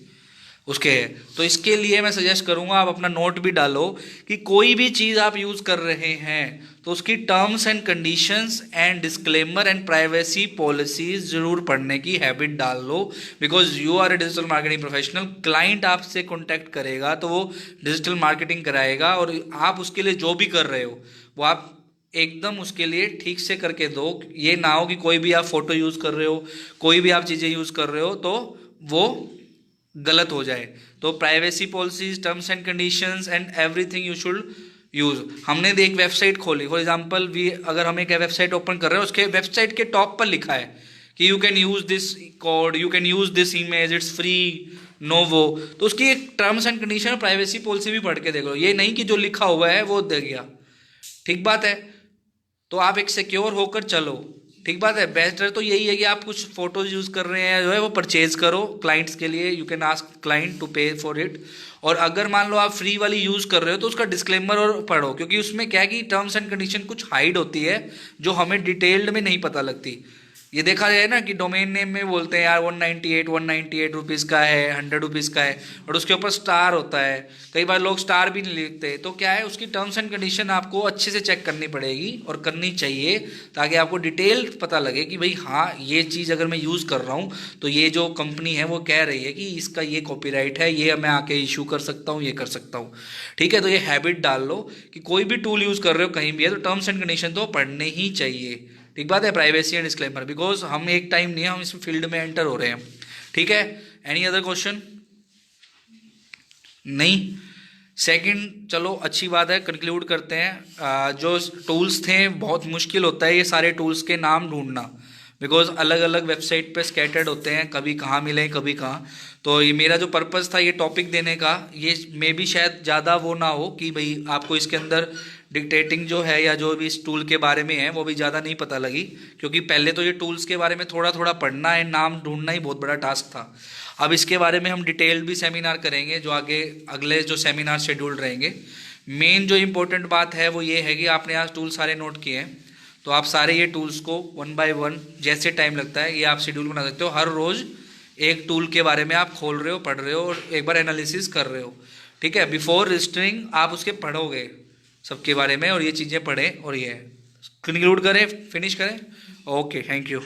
उसके है। तो इसके लिए मैं सजेस्ट करूंगा आप अपना नोट भी डालो कि कोई भी चीज़ आप यूज़ कर रहे हैं तो उसकी terms and conditions and disclaimer and privacy policies जरूर पढ़ने की हैबिट डाल लो, because you are a digital marketing professional. Client आपसे कॉन्टैक्ट करेगा तो वो डिजिटल मार्केटिंग कराएगा, और आप उसके लिए जो भी कर रहे हो वो आप एकदम उसके लिए ठीक से करके दो। ये ना हो कि कोई भी आप फोटो यूज़ कर रहे हो, कोई भी आप चीज़ें यूज़ कर रहे हो तो वो गलत हो जाए। तो privacy policies, terms and conditions and everything you should use. हमने एक वेबसाइट खोली फॉर एग्जांपल, अगर हम एक वेबसाइट ओपन कर रहे हैं उसके वेबसाइट के टॉप पर लिखा है कि you can use this code, you can use this image, it's free, no वो, तो उसकी एक टर्म्स एंड कंडीशन और प्राइवेसी पॉलिसी भी पढ़ के देखो। ये नहीं कि जो लिखा हुआ है वो दे गया। ठीक बात है। तो आप एक सिक्योर होकर चलो। ठीक बात है। बेटर तो यही है कि आप कुछ फोटोज यूज़ कर रहे हैं जो है वो परचेज करो क्लाइंट्स के लिए, you can ask client to pay for it. और अगर मान लो आप फ्री वाली यूज़ कर रहे हो तो उसका डिस्क्लेमर और पढ़ो, क्योंकि उसमें क्या है कि टर्म्स एंड कंडीशन कुछ हाइड होती है जो हमें डिटेल्ड में नहीं पता लगती। ये देखा जाए ना कि डोमेन नेम में बोलते हैं यार 198 रुपीज़ का है, 100 रुपीज़ का है, और उसके ऊपर स्टार होता है। कई बार लोग स्टार भी नहीं लिखते। तो क्या है, उसकी टर्म्स एंड कंडीशन आपको अच्छे से चेक करनी पड़ेगी और करनी चाहिए, ताकि आपको डिटेल पता लगे कि भाई हाँ ये चीज़ अगर मैं यूज़ कर रहा हूँ तो ये जो कंपनी है वो कह रही है कि इसका ये कॉपीराइट है, ये मैं आके इशू कर सकता हूँ, ये कर सकता हूँ। ठीक है। तो ये हैबिट डाल लो कि कोई भी टूल यूज़ कर रहे हो कहीं भी है तो टर्म्स एंड कंडीशन तो पढ़ने ही चाहिए। ठीक बात है। प्राइवेसी एंड डिस्क्लेमर, बिकॉज हम एक टाइम नहीं है, हम इस फील्ड में एंटर हो रहे हैं। ठीक है। Any other question? नहीं। सेकंड, चलो अच्छी बात है, कंक्लूड करते हैं। जो टूल्स थे बहुत मुश्किल होता है ये सारे टूल्स के नाम ढूंढना, बिकॉज अलग अलग वेबसाइट पे स्कैटर्ड होते हैं, कभी कहाँ मिले कभी कहाँ। तो ये मेरा जो पर्पज़ था ये टॉपिक देने का, ये मे भी शायद ज़्यादा वो ना हो कि भाई आपको इसके अंदर डिक्टेटिंग जो है या जो भी इस टूल के बारे में है वो भी ज़्यादा नहीं पता लगी, क्योंकि पहले तो ये टूल्स के बारे में थोड़ा थोड़ा पढ़ना है, नाम ढूंढना ही बहुत बड़ा टास्क था। अब इसके बारे में हम डिटेल्ड भी सेमिनार करेंगे जो आगे अगले जो सेमिनार शेड्यूल रहेंगे। मेन जो इम्पोर्टेंट बात है वो ये है कि आपने आज टूल सारे नोट किए हैं, तो आप सारे ये टूल्स को 1 बाय 1 जैसे टाइम लगता है ये आप शेड्यूल बना सकते हो। हर रोज़ एक टूल के बारे में आप खोल रहे हो, पढ़ रहे हो और एक बार एनालिसिस कर रहे हो। ठीक है। बिफोर रजिस्टरिंग आप उसके पढ़ोगे सबके बारे में और ये चीज़ें पढ़ें और ये कंक्लूड करें, फिनिश करें। Okay, thank you.